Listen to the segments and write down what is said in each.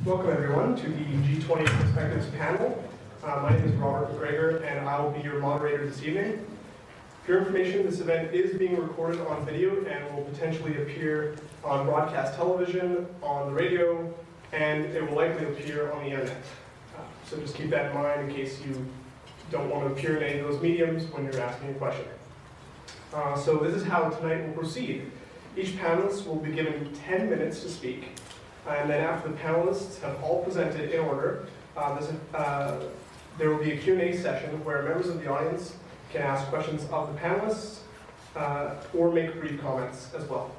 Welcome everyone to the G20 Perspectives panel. My name is Robert McGregor and I will be your moderator this evening. For your information, this event is being recorded on video and will potentially appear on broadcast television, on the radio, and it will likely appear on the internet. So just keep that in mind in case you don't want to appear in any of those mediums when you're asking a question. So this is how tonight will proceed. Each panelist will be given 10 minutes to speak. And then after the panelists have all presented in order, there will be a Q&A session where members of the audience can ask questions of the panelists or make brief comments as well.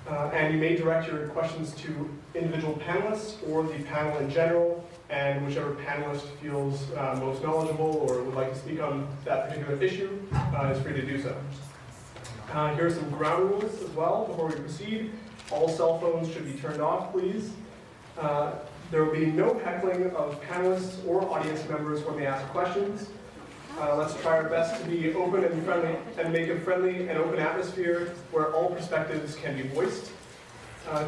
And you may direct your questions to individual panelists or the panel in general, and whichever panelist feels most knowledgeable or would like to speak on that particular issue is free to do so. Here are some ground rules as well before we proceed. All cell phones should be turned off, please. There will be no heckling of panelists or audience members when they ask questions. Let's try our best to be open and friendly and make a friendly and open atmosphere where all perspectives can be voiced.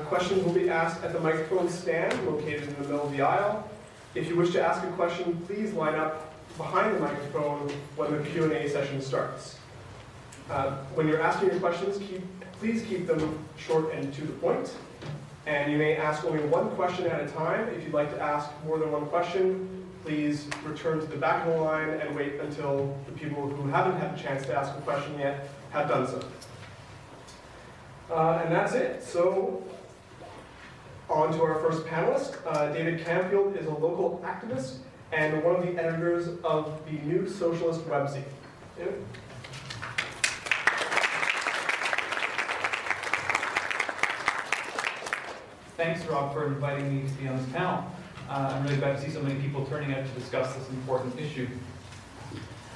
Questions will be asked at the microphone stand located in the middle of the aisle. If you wish to ask a question, please line up behind the microphone when the Q&A session starts. When you're asking your questions, please keep them short and to the point. And you may ask only one question at a time. If you'd like to ask more than one question, please return to the back of the line and wait until the people who haven't had a chance to ask a question yet have done so. And that's it. So, on to our first panelist. David Camfield is a local activist and one of the editors of the New Socialist webzine. David? Thanks, Rob, for inviting me to be on this panel. I'm really glad to see so many people turning out to discuss this important issue.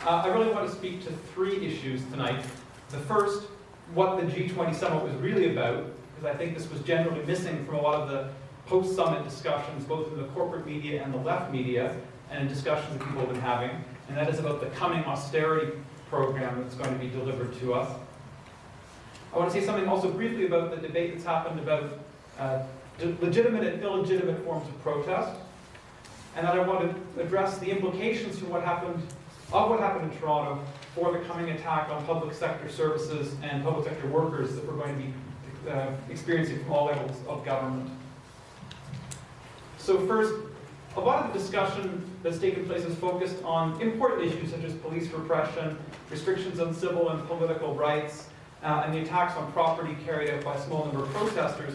I really want to speak to three issues tonight. The first, what the G20 summit was really about, because I think this was generally missing from a lot of the post-summit discussions, both in the corporate media and the left media, and in discussions that people have been having, and that is about the coming austerity program that's going to be delivered to us. I want to say something also briefly about the debate that's happened about legitimate and illegitimate forms of protest, and then I want to address the implications for what happened in Toronto for the coming attack on public sector services and public sector workers that we're going to be experiencing from all levels of government. So first, a lot of the discussion that's taken place is focused on important issues such as police repression, restrictions on civil and political rights, and the attacks on property carried out by a small number of protesters.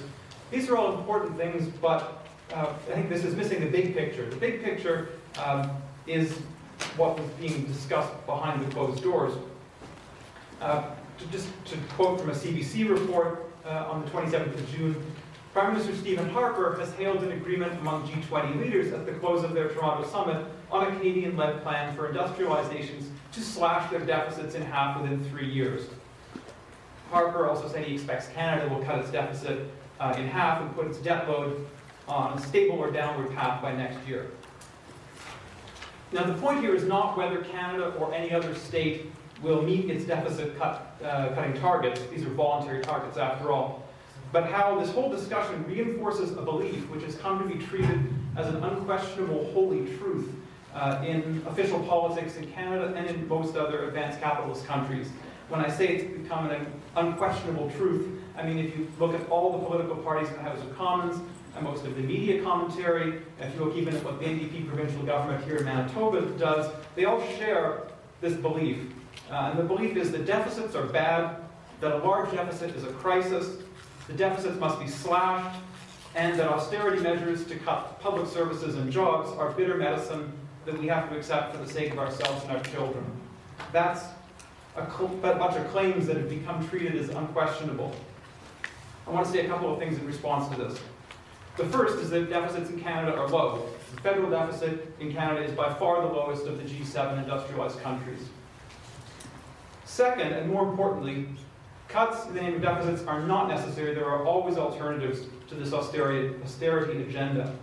These are all important things, but I think this is missing the big picture. The big picture is what was being discussed behind the closed doors. Just to quote from a CBC report on the 27th of June, Prime Minister Stephen Harper has hailed an agreement among G20 leaders at the close of their Toronto summit on a Canadian-led plan for industrialized nations to slash their deficits in half within 3 years. Harper also said he expects Canada will cut its deficit in half and put its debt load on a stable or downward path by next year. Now the point here is not whether Canada or any other state will meet its deficit cutting targets. These are voluntary targets after all. But how this whole discussion reinforces a belief which has come to be treated as an unquestionable holy truth in official politics in Canada and in most other advanced capitalist countries. When I say it's become an unquestionable truth, I mean if you look at all the political parties in the House of Commons and most of the media commentary, if you look even at what the NDP provincial government here in Manitoba does, they all share this belief. And the belief is that deficits are bad, that a large deficit is a crisis, the deficits must be slashed, and that austerity measures to cut public services and jobs are bitter medicine that we have to accept for the sake of ourselves and our children. That's a bunch of claims that have become treated as unquestionable. I want to say a couple of things in response to this. The first is that deficits in Canada are low. The federal deficit in Canada is by far the lowest of the G7 industrialized countries. Second, and more importantly, cuts in the name of deficits are not necessary. There are always alternatives to this austerity agenda.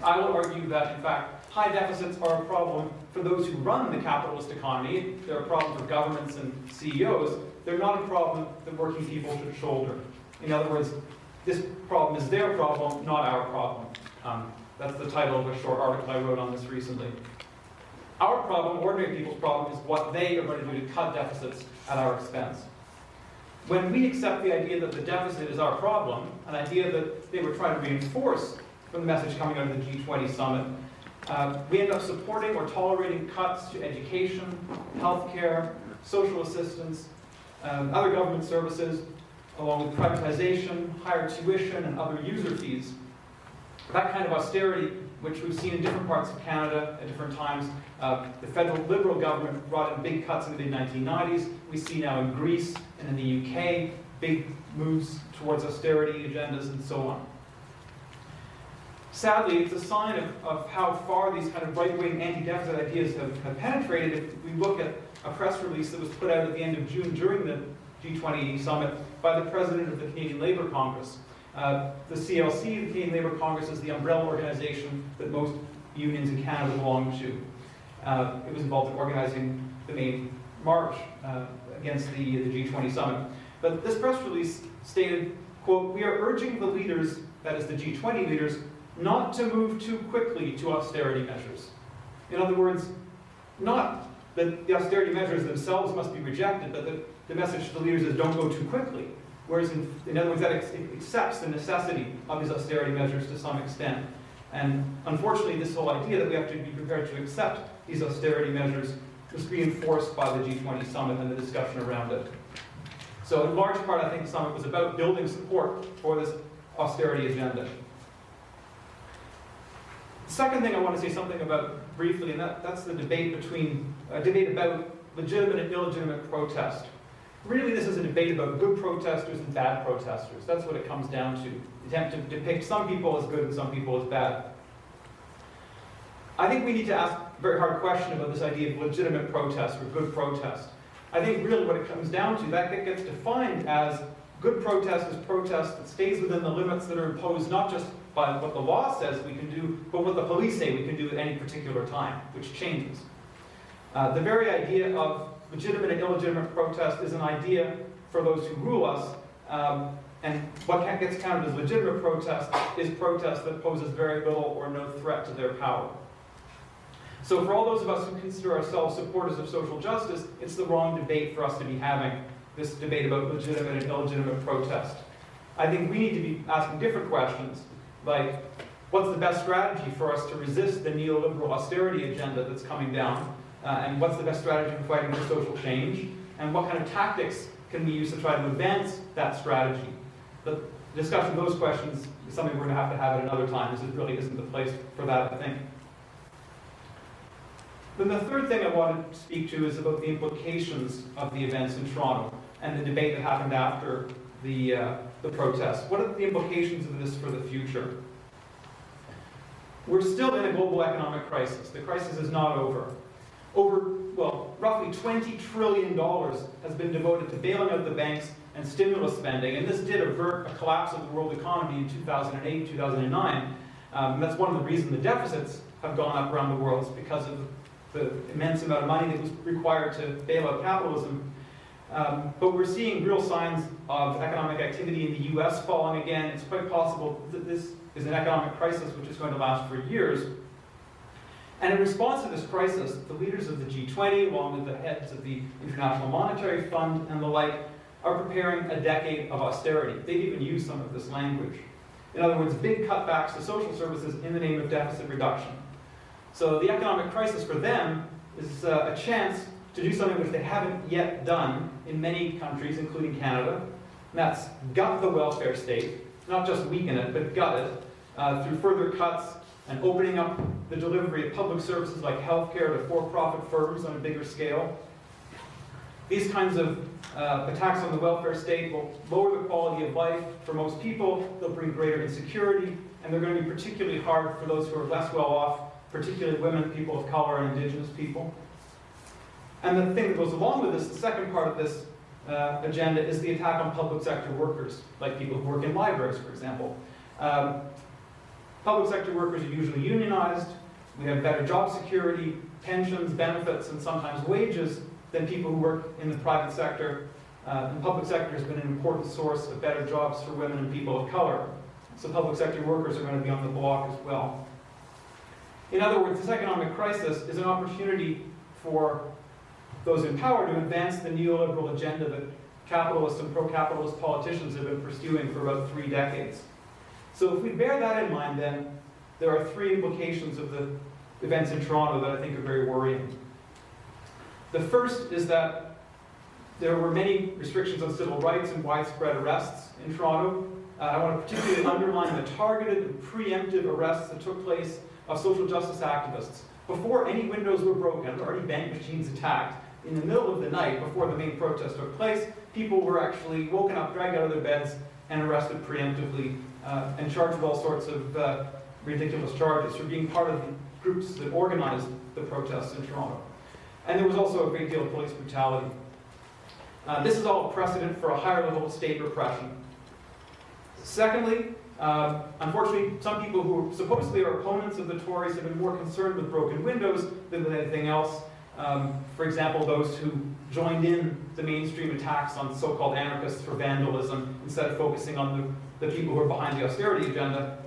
I will argue that, in fact, high deficits are a problem for those who run the capitalist economy. They're a problem for governments and CEOs. They're not a problem that working people should shoulder. In other words, this problem is their problem, not our problem. That's the title of a short article I wrote on this recently. Our problem, ordinary people's problem, is what they are going to do to cut deficits at our expense. When we accept the idea that the deficit is our problem, an idea that they were trying to reinforce from the message coming out of the G20 summit, we end up supporting or tolerating cuts to education, healthcare, social assistance, other government services, along with privatization, higher tuition, and other user fees. That kind of austerity, which we've seen in different parts of Canada at different times. The federal Liberal government brought in big cuts in the mid-1990s. We see now in Greece and in the UK, big moves towards austerity agendas and so on. Sadly, it's a sign of how far these kind of right-wing anti-deficit ideas have penetrated. If we look at a press release that was put out at the end of June during the G20 summit by the president of the Canadian Labour Congress. The CLC, the Canadian Labour Congress, is the umbrella organization that most unions in Canada belong to. It was involved in organizing the main march against the G20 summit. But this press release stated, quote, "We are urging the leaders, that is the G20 leaders, not to move too quickly to austerity measures." In other words, not that the austerity measures themselves must be rejected, but the message to the leaders is don't go too quickly. Whereas, in other words, that accepts the necessity of these austerity measures to some extent. And unfortunately, this whole idea that we have to be prepared to accept these austerity measures was reinforced by the G20 summit and the discussion around it. So in large part, I think the summit was about building support for this austerity agenda. The second thing I want to say something about briefly, and that's the debate about legitimate and illegitimate protest. Really, this is a debate about good protesters and bad protesters. That's what it comes down to. The attempt to depict some people as good and some people as bad. I think we need to ask a very hard question about this idea of legitimate protest or good protest. I think really what it comes down to, that gets defined as good protest is protest that stays within the limits that are imposed not just by what the law says we can do, but what the police say we can do at any particular time, which changes. The very idea of legitimate and illegitimate protest is an idea for those who rule us, and what gets counted as legitimate protest is protest that poses very little or no threat to their power. So for all those of us who consider ourselves supporters of social justice, it's the wrong debate for us to be having, this debate about legitimate and illegitimate protest. I think we need to be asking different questions, like, what's the best strategy for us to resist the neoliberal austerity agenda that's coming down? And what's the best strategy for fighting for social change? And what kind of tactics can we use to try to advance that strategy? The discussion of those questions is something we're going to have at another time. This really isn't the place for that, I think. Then the third thing I want to speak to is about the implications of the events in Toronto and the debate that happened after the protest. What are the implications of this for the future? We're still in a global economic crisis. The crisis is not over. Roughly $20 trillion has been devoted to bailing out the banks and stimulus spending, and this did avert a collapse of the world economy in 2008, 2009. And that's one of the reasons the deficits have gone up around the world, is because of the immense amount of money that was required to bail out capitalism. But we're seeing real signs of economic activity in the US falling again. It's quite possible that this is an economic crisis which is going to last for years. And in response to this crisis, the leaders of the G20, along with the heads of the International Monetary Fund and the like, are preparing a decade of austerity. They've even used some of this language. In other words, big cutbacks to social services in the name of deficit reduction. So the economic crisis for them is a chance to do something which they haven't yet done in many countries, including Canada, and that's gut the welfare state, not just weaken it, but gut it, through further cuts and opening up the delivery of public services like healthcare to for-profit firms on a bigger scale. These kinds of attacks on the welfare state will lower the quality of life for most people, they'll bring greater insecurity, and they're going to be particularly hard for those who are less well off, particularly women, people of color, and Indigenous people. And the thing that goes along with this, the second part of this agenda, is the attack on public sector workers, like people who work in libraries, for example. Public sector workers are usually unionized. We have better job security, pensions, benefits, and sometimes wages than people who work in the private sector. The public sector has been an important source of better jobs for women and people of color. so public sector workers are going to be on the block as well. In other words, this economic crisis is an opportunity for those in power to advance the neoliberal agenda that capitalist and pro-capitalist politicians have been pursuing for about 3 decades. So if we bear that in mind, then there are 3 implications of the events in Toronto that I think are very worrying. The first is that there were many restrictions on civil rights and widespread arrests in Toronto. I want to particularly underline the targeted and preemptive arrests that took place of social justice activists. Before any windows were broken, already bank machines attacked, in the middle of the night before the main protest took place, people were actually woken up, dragged out of their beds, and arrested preemptively and charged with all sorts of ridiculous charges for being part of the groups that organized the protests in Toronto. And there was also a great deal of police brutality. This is all precedent for a higher level of state repression. Secondly, unfortunately, some people who supposedly are opponents of the Tories have been more concerned with broken windows than with anything else. For example, those who joined in the mainstream attacks on so-called anarchists for vandalism instead of focusing on the people who are behind the austerity agenda.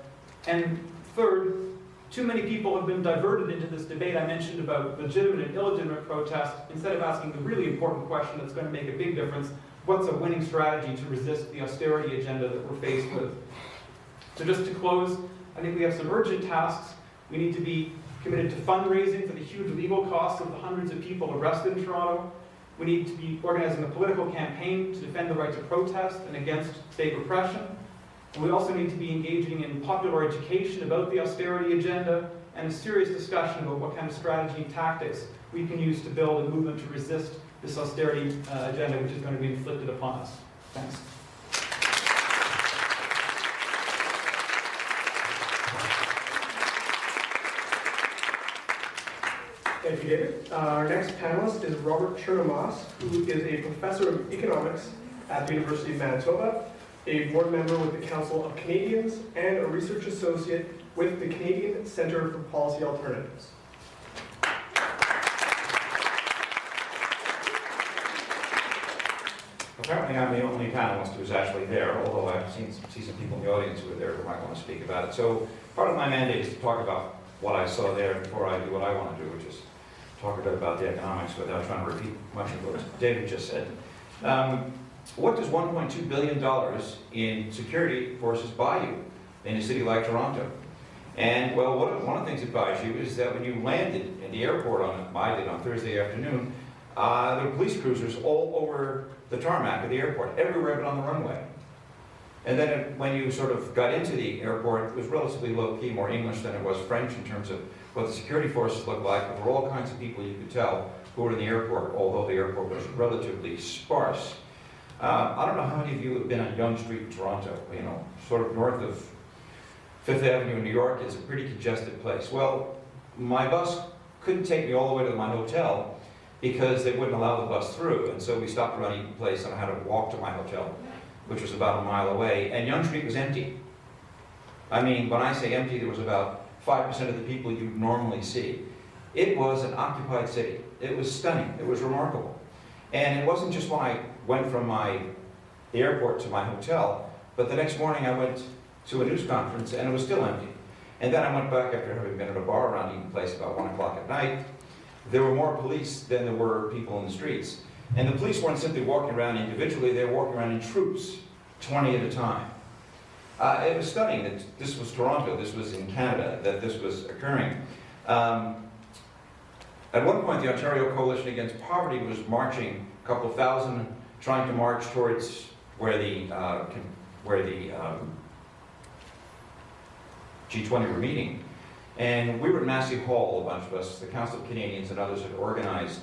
And third, too many people have been diverted into this debate I mentioned about legitimate and illegitimate protest instead of asking the really important question that's going to make a big difference: what's a winning strategy to resist the austerity agenda that we're faced with? So just to close, I think we have some urgent tasks. We need to be committed to fundraising for the huge legal costs of the hundreds of people arrested in Toronto. We need to be organizing a political campaign to defend the right to protest and against state repression. And we also need to be engaging in popular education about the austerity agenda and a serious discussion about what kind of strategy and tactics we can use to build a movement to resist this austerity agenda which is going to be inflicted upon us. Thanks. Thank you, David. Our next panelist is Robert Chernomas, who is a professor of economics at the University of Manitoba, a board member with the Council of Canadians, and a research associate with the Canadian Centre for Policy Alternatives. Apparently I'm the only panelist who's actually there, although I've see some people in the audience who are there who might want to speak about it. So part of my mandate is to talk about what I saw there before I do what I want to do, which is talk a bit about the economics without trying to repeat much of what David just said. What does $1.2 billion in security forces buy you in a city like Toronto? And well, one of the things it buys you is that when you landed in the airport on Thursday afternoon, there were police cruisers all over the tarmac of the airport, everywhere but on the runway. And then when you sort of got into the airport, it was relatively low-key, more English than it was French in terms of what the security forces looked like. But there were all kinds of people you could tell who were in the airport, although the airport was relatively sparse. I don't know how many of you have been on Yonge Street in Toronto, you know, sort of north of Fifth Avenue in New York. It's a pretty congested place. Well, my bus couldn't take me all the way to my hotel because they wouldn't allow the bus through. And so we stopped around Eaton Place and I had to walk to my hotel, which was about a mile away. And Yonge Street was empty. I mean, when I say empty, there was about 5% of the people you normally see. It was an occupied city. It was stunning. It was remarkable. And it wasn't just when I went from the airport to my hotel, but the next morning I went to a news conference and it was still empty. And then I went back after having been at a bar around Eaton Place about 1 o'clock at night. There were more police than there were people in the streets. And the police weren't simply walking around individually, they were walking around in troops, 20 at a time. It was stunning that this was Toronto, this was in Canada, that this was occurring. At one point, the Ontario Coalition Against Poverty was marching, a couple of thousand, trying to march towards where the G20 were meeting. And we were at Massey Hall, a bunch of us, the Council of Canadians and others had organized.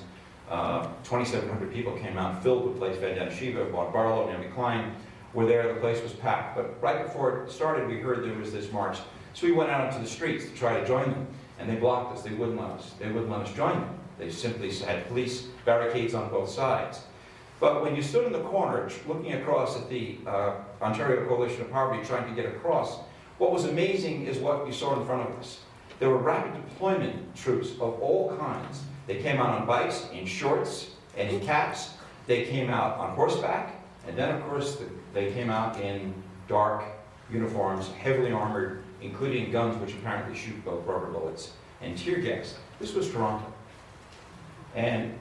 2,700 people came out, filled the place. Vandana Shiva, Bob Barlow, Naomi Klein were there. The place was packed. But right before it started, we heard there was this march. So we went out into the streets to try to join them. And they blocked us. They wouldn't let us. They wouldn't let us join them. They simply had police barricades on both sides. But when you stood in the corner, looking across at the Ontario Coalition of Poverty, trying to get across, what was amazing is what you saw in front of us. There were rapid deployment troops of all kinds. They came out on bikes, in shorts, and in caps. They came out on horseback, and then, of course, they came out in dark uniforms, heavily armored, including guns which apparently shoot both rubber bullets, and tear gas. This was Toronto. And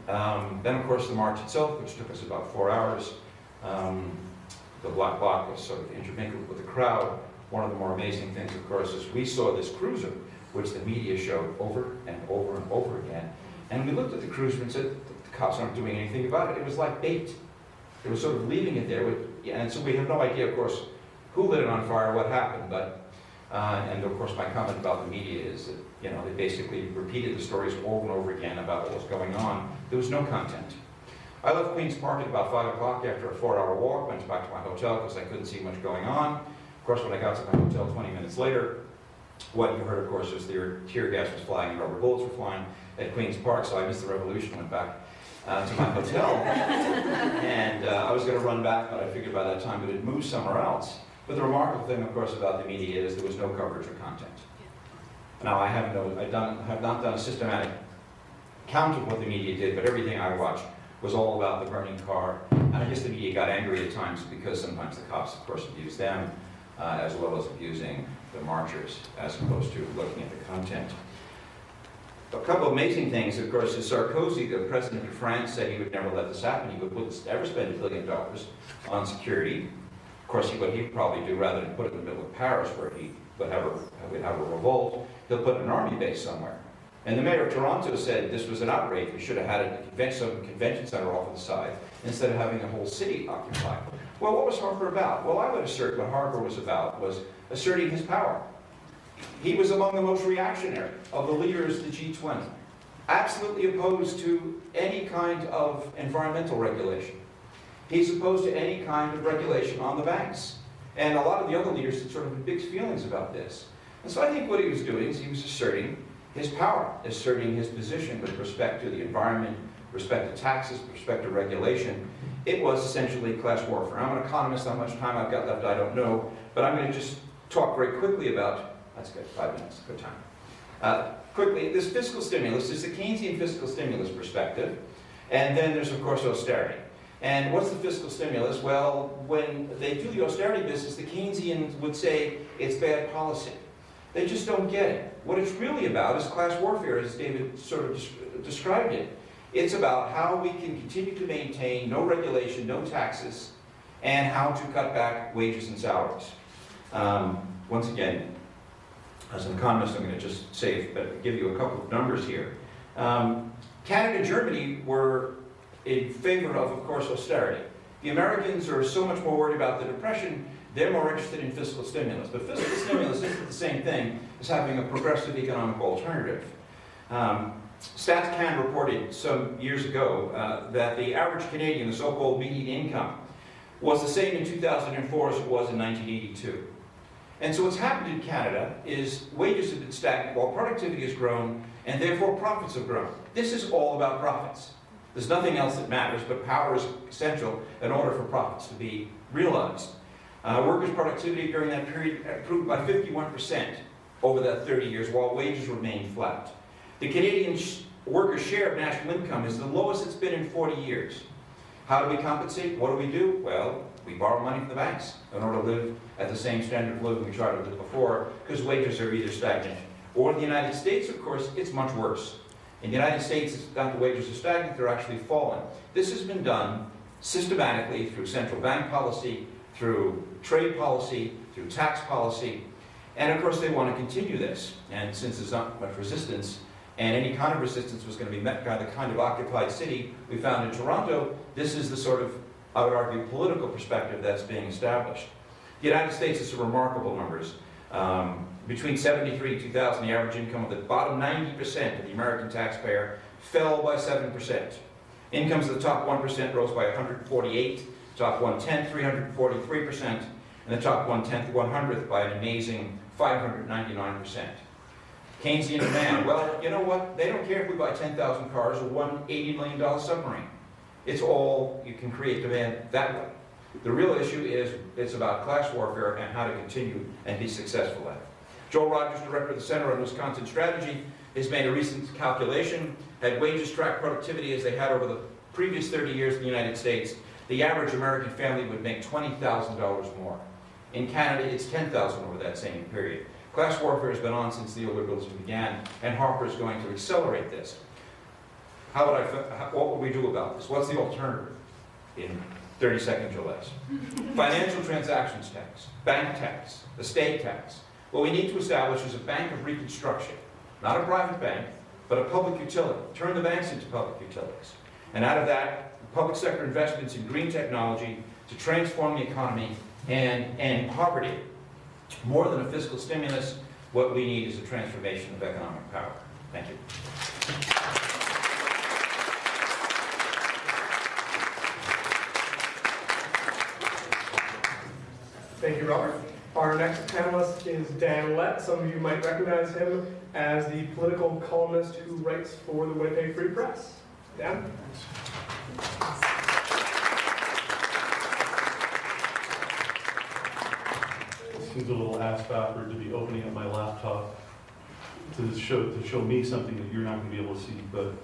then, of course, the march itself, which took us about 4 hours. The Black Bloc was sort of intermingled with the crowd. One of the more amazing things, of course, is we saw this cruiser, which the media showed over and over and over again. And we looked at the cruiser and said, the cops aren't doing anything about it. It was like bait. They were sort of leaving it there. And so we have no idea, of course, who lit it on fire, what happened. But, and of course, my comment about the media is that, you know, they basically repeated the stories over and over again about what was going on. There was no content. I left Queen's Park at about 5 o'clock after a 4-hour walk, went back to my hotel because I couldn't see much going on. Of course, when I got to my hotel 20 minutes later, what you heard, of course, was the tear gas was flying and rubber bullets were flying at Queen's Park, so I missed the revolution, went back to my hotel. And I was going to run back, but I figured by that time it had moved somewhere else. But the remarkable thing, of course, about the media is there was no coverage or content. Now, I have not done a systematic count of what the media did, but everything I watched was all about the burning car. And I guess the media got angry at times because sometimes the cops, of course, abused them, as well as abusing the marchers, as opposed to looking at the content. A couple of amazing things, of course, is Sarkozy, the president of France, said he would never let this happen. He would never spend $1 billion on security. Of course, what he would probably do, rather than put it in the middle of Paris, where he would have a revolt, he'll put an army base somewhere. And the mayor of Toronto said this was an outrage. We should have had a convention center off to the side instead of having the whole city occupied. Well, what was Harper about? Well, I would assert what Harper was about was asserting his power. He was among the most reactionary of the leaders of the G20, absolutely opposed to any kind of environmental regulation. He's opposed to any kind of regulation on the banks. And a lot of the other leaders had sort of mixed feelings about this. And so I think what he was doing is he was asserting his power, asserting his position with respect to the environment, respect to taxes, respect to regulation. It was essentially class warfare. I'm an economist, how much time I've got left, I don't know, but I'm going to just talk very quickly about, that's good, 5 minutes, good time. Quickly, this fiscal stimulus is the Keynesian fiscal stimulus perspective, and then there's, of course, austerity. And what's the fiscal stimulus? Well, when they do the austerity business, the Keynesians would say it's bad policy. They just don't get it. What it's really about is class warfare, as David sort of described it. It's about how we can continue to maintain no regulation, no taxes, and how to cut back wages and salaries. Once again, as an economist, I'm going to just give you a couple of numbers here. Canada and Germany were in favor of course, austerity. The Americans are so much more worried about the Depression, they're more interested in fiscal stimulus. But fiscal stimulus isn't the same thing as having a progressive economic alternative. StatsCan reported some years ago that the average Canadian, the so-called median income, was the same in 2004 as it was in 1982. And so what's happened in Canada is wages have been stagnant while productivity has grown, and therefore profits have grown. This is all about profits. There's nothing else that matters, but power is essential in order for profits to be realized. Workers' productivity during that period improved by 51% over that 30 years, while wages remained flat. The Canadian workers' share of national income is the lowest it's been in 40 years. How do we compensate? What do? Well, we borrow money from the banks in order to live at the same standard of living we tried to live before, because wages are either stagnant. Or in the United States, of course, it's much worse. In the United States, it's not the wages are stagnant, they're actually falling. This has been done systematically through central bank policy, through trade policy, through tax policy, and of course they want to continue this. And since there's not much resistance, and any kind of resistance was going to be met by the kind of occupied city we found in Toronto, this is the sort of, I would argue, political perspective that's being established. The United States is remarkable numbers. Between 73 and 2000, the average income of the bottom 90% of the American taxpayer fell by 7%. Incomes of the top 1% rose by 148, top 1/10, 343%, and the top 1/100th by an amazing 599%. Keynesian demand, well, you know what? They don't care if we buy 10,000 cars or one $80 million submarine. It's all, you can create demand that way. The real issue is it's about class warfare and how to continue and be successful at it. Joel Rogers, director of the Center on Wisconsin Strategy, has made a recent calculation. Had wages tracked productivity as they had over the previous 30 years in the United States, the average American family would make $20,000 more In Canada, it's 10,000 over that same period. Class warfare has been on since neoliberalism began, and Harper is going to accelerate this. What would we do about this? What's the alternative? In 30 seconds or less. Financial transactions tax, bank tax, estate tax. What we need to establish is a bank of reconstruction. Not a private bank, but a public utility. Turn the banks into public utilities. And out of that, public sector investments in green technology to transform the economy and end poverty. More than a fiscal stimulus, what we need is a transformation of economic power. Thank you. Thank you, Robert. Our next panelist is Dan Lett. Some of you might recognize him as the political columnist who writes for the Winnipeg Free Press. Dan? It seems a little ass-backward to be opening up my laptop to show me something that you're not going to be able to see, but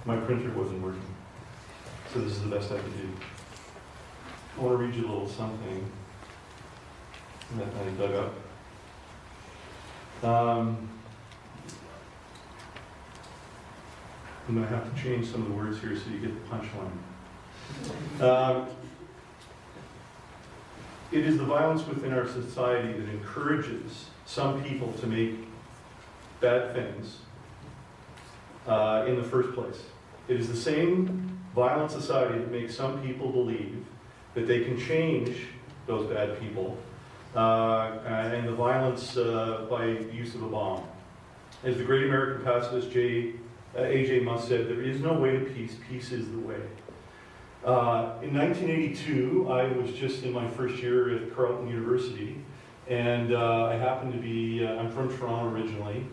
my printer wasn't working. So this is the best I could do. I want to read you a little something that I dug up. I'm going to have to change some of the words here so you get the punchline. It is the violence within our society that encourages some people to make bad things in the first place. It is the same violent society that makes some people believe that they can change those bad people and the violence by use of a bomb. As the great American pacifist A.J. Musk said, there is no way to peace, peace is the way. In 1982, I was just in my first year at Carleton University, and I happened to be, I'm from Toronto originally,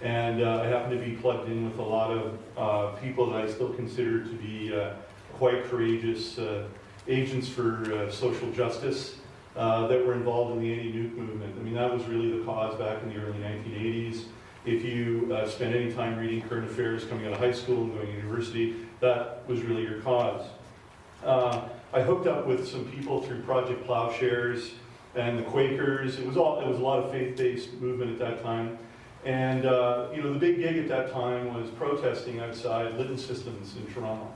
and I happened to be plugged in with a lot of people that I still consider to be quite courageous agents for social justice that were involved in the anti-nuke movement. I mean, that was really the cause back in the early 1980s. If you spend any time reading current affairs coming out of high school and going to university, that was really your cause. I hooked up with some people through Project Plowshares and the Quakers. It was a lot of faith-based movement at that time. And you know, the big gig at that time was protesting outside Litton Systems in Toronto.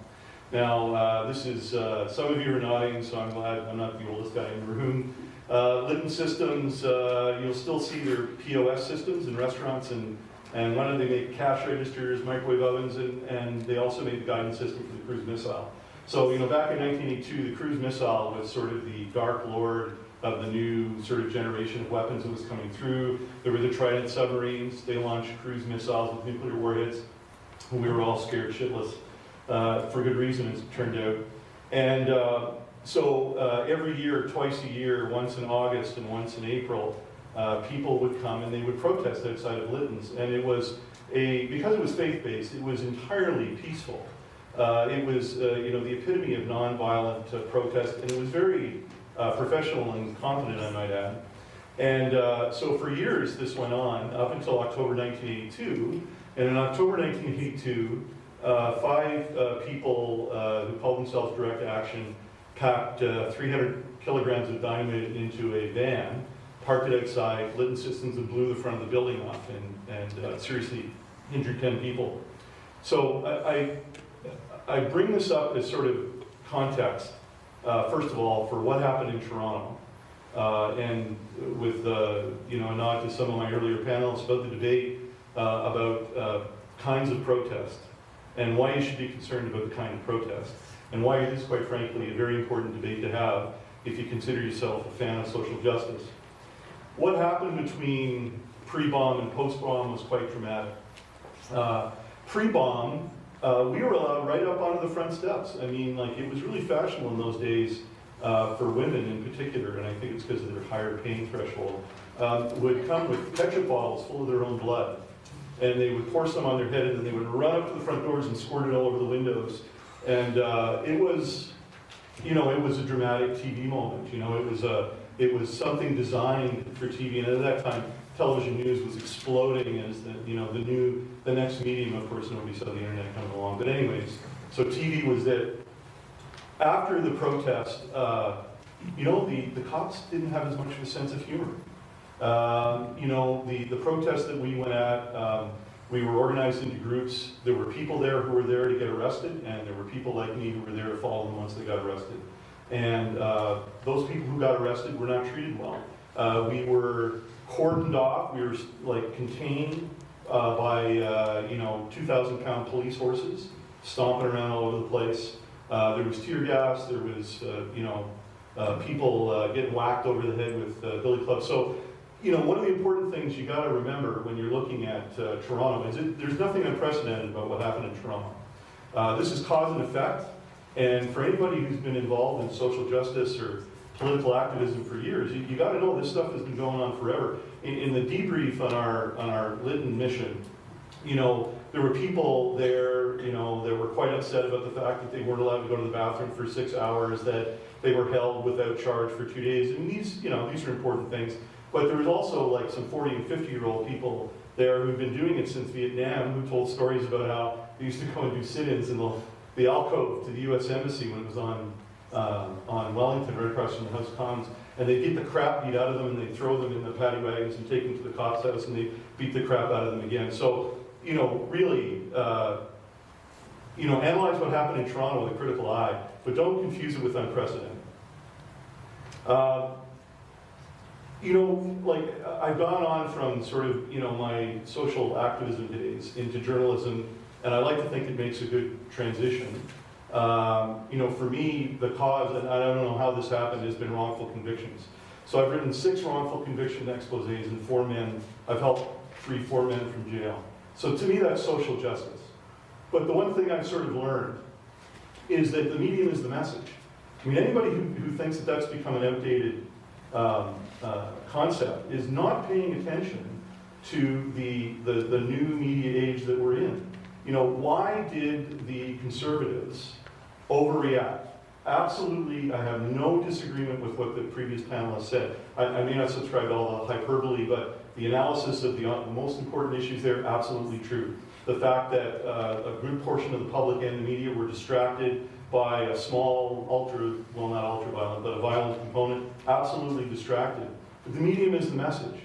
Now, this is, some of you are nodding, so I'm glad I'm not the oldest guy in the room. Litton Systems, you'll still see their POS systems in restaurants, and why don't they make cash registers, microwave ovens, and they also made the guidance system for the cruise missile. So, you know, back in 1982, the cruise missile was sort of the dark lord of the new sort of generation of weapons that was coming through. There were the Trident submarines. They launched cruise missiles with nuclear warheads. We were all scared shitless, for good reason, as it turned out. And so every year, twice a year, once in August and once in April, people would come and they would protest outside of Litton's. And it was because it was faith-based, it was entirely peaceful. It was, you know, the epitome of nonviolent protest, and it was very professional and confident, I might add. And so for years this went on, up until October 1982. And in October 1982, 5 people who called themselves Direct Action packed 300 kilograms of dynamite into a van, parked it outside Litton Systems, and blew the front of the building off, and seriously injured 10 people. So I bring this up as sort of context, first of all, for what happened in Toronto, and with you know, a nod to some of my earlier panelists about the debate about kinds of protest, and why you should be concerned about the kind of protest, and why it is, quite frankly, a very important debate to have if you consider yourself a fan of social justice. What happened between pre-bomb and post-bomb was quite dramatic. Pre-bomb, we were allowed right up onto the front steps. I mean, like, it was really fashionable in those days for women in particular, and I think it's because of their higher pain threshold, would come with ketchup bottles full of their own blood. And they would pour some on their head, and then they would run up to the front doors and squirt it all over the windows. And it was, you know, it was a dramatic TV moment. You know, it was something designed for TV. And at that time, television news was exploding as the next medium. Of course, nobody saw the internet coming along. But anyways, so TV was it. After the protest, you know, the cops didn't have as much of a sense of humor. You know, the protests that we went at, we were organized into groups. There were people there who were there to get arrested, and there were people like me who were there to follow them once they got arrested. And those people who got arrested were not treated well. We were cordoned off. We were like contained by you know, 2,000-pound police horses stomping around all over the place. There was tear gas. There was you know, people getting whacked over the head with billy clubs. So, you know, one of the important things you got to remember when you're looking at Toronto is there's nothing unprecedented about what happened in Toronto. This is cause and effect, and for anybody who's been involved in social justice or political activism for years, you got to know this stuff has been going on forever. In the debrief on our Lytton mission, you know, there were people there, you know, that were quite upset about the fact that they weren't allowed to go to the bathroom for 6 hours, that they were held without charge for 2 days. I mean, these are important things. But there was also like some 40 and 50-year-old people there who've been doing it since Vietnam, who told stories about how they used to go and do sit-ins in the alcove to the U.S. Embassy when it was on Wellington, right across from the House of Commons, and they'd get the crap beat out of them, and they'd throw them in the paddy wagons and take them to the cops' house, and they'd beat the crap out of them again. So, you know, really, you know, analyze what happened in Toronto with a critical eye, but don't confuse it with unprecedented. You know, like, I've gone on from sort of, you know, my social activism days into journalism, and I like to think it makes a good transition. You know, for me, the cause, and I don't know how this happened, has been wrongful convictions. So I've written 6 wrongful conviction exposés, and 4 men, I've helped free 4 men from jail. So to me, that's social justice. But the one thing I've sort of learned is that the medium is the message. I mean, anybody who thinks that that's become an outdated concept is not paying attention to the new media age that we're in. You know, why did the conservatives overreact? Absolutely, I have no disagreement with what the previous panelists said. I may not subscribe to all the hyperbole, but the analysis of the most important issues there, absolutely true. The fact that a good portion of the public and the media were distracted by a small, well, not ultra-violent, but a violent component, absolutely distracted. But the medium is the message.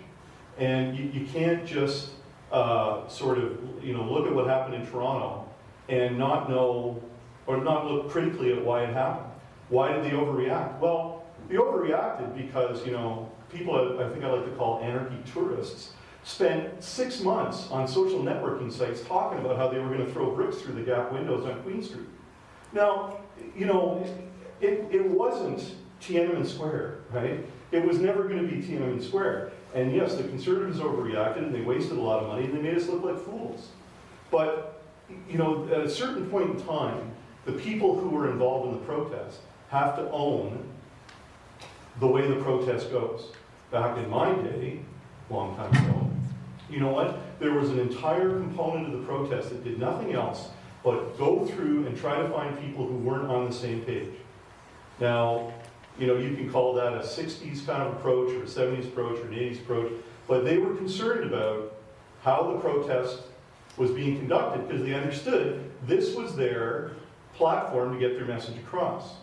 And you can't just sort of, you know, look at what happened in Toronto and not know, or not look critically at why it happened. Why did they overreact? Well, they overreacted because, you know, people I think I like to call anarchy tourists spent 6 months on social networking sites talking about how they were going to throw bricks through the Gap windows on Queen Street. Now, you know, it wasn't Tiananmen Square, right? It was never going to be Tiananmen Square. And yes, the conservatives overreacted and they wasted a lot of money and they made us look like fools. But, you know, at a certain point in time, the people who were involved in the protest have to own the way the protest goes. Back in my day, long time ago, you know what? There was an entire component of the protest that did nothing else but go through and try to find people who weren't on the same page. Now, you know, you can call that a 60s kind of approach, or a 70s approach, or an 80s approach, but they were concerned about how the protest was being conducted because they understood this was their platform to get their message across.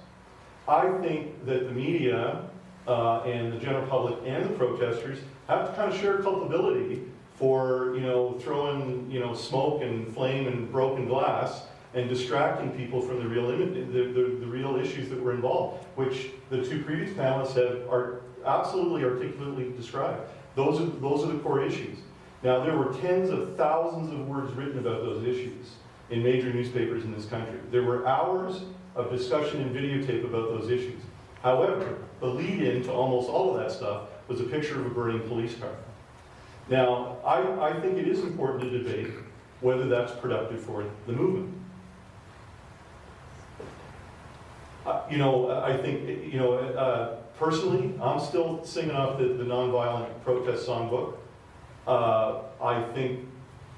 I think that the media and the general public and the protesters have to kind of share culpability for, you know, throwing, you know, smoke and flame and broken glass and distracting people from the real issues that were involved, which the 2 previous panelists have absolutely articulately described. Those are the core issues. Now, there were tens of thousands of words written about those issues in major newspapers in this country. There were hours of discussion and videotape about those issues. However, the lead-in to almost all of that stuff was a picture of a burning police car. Now, I think it is important to debate whether that's productive for the movement. You know, I think, you know, personally, I'm still singing off the nonviolent protest songbook. I think,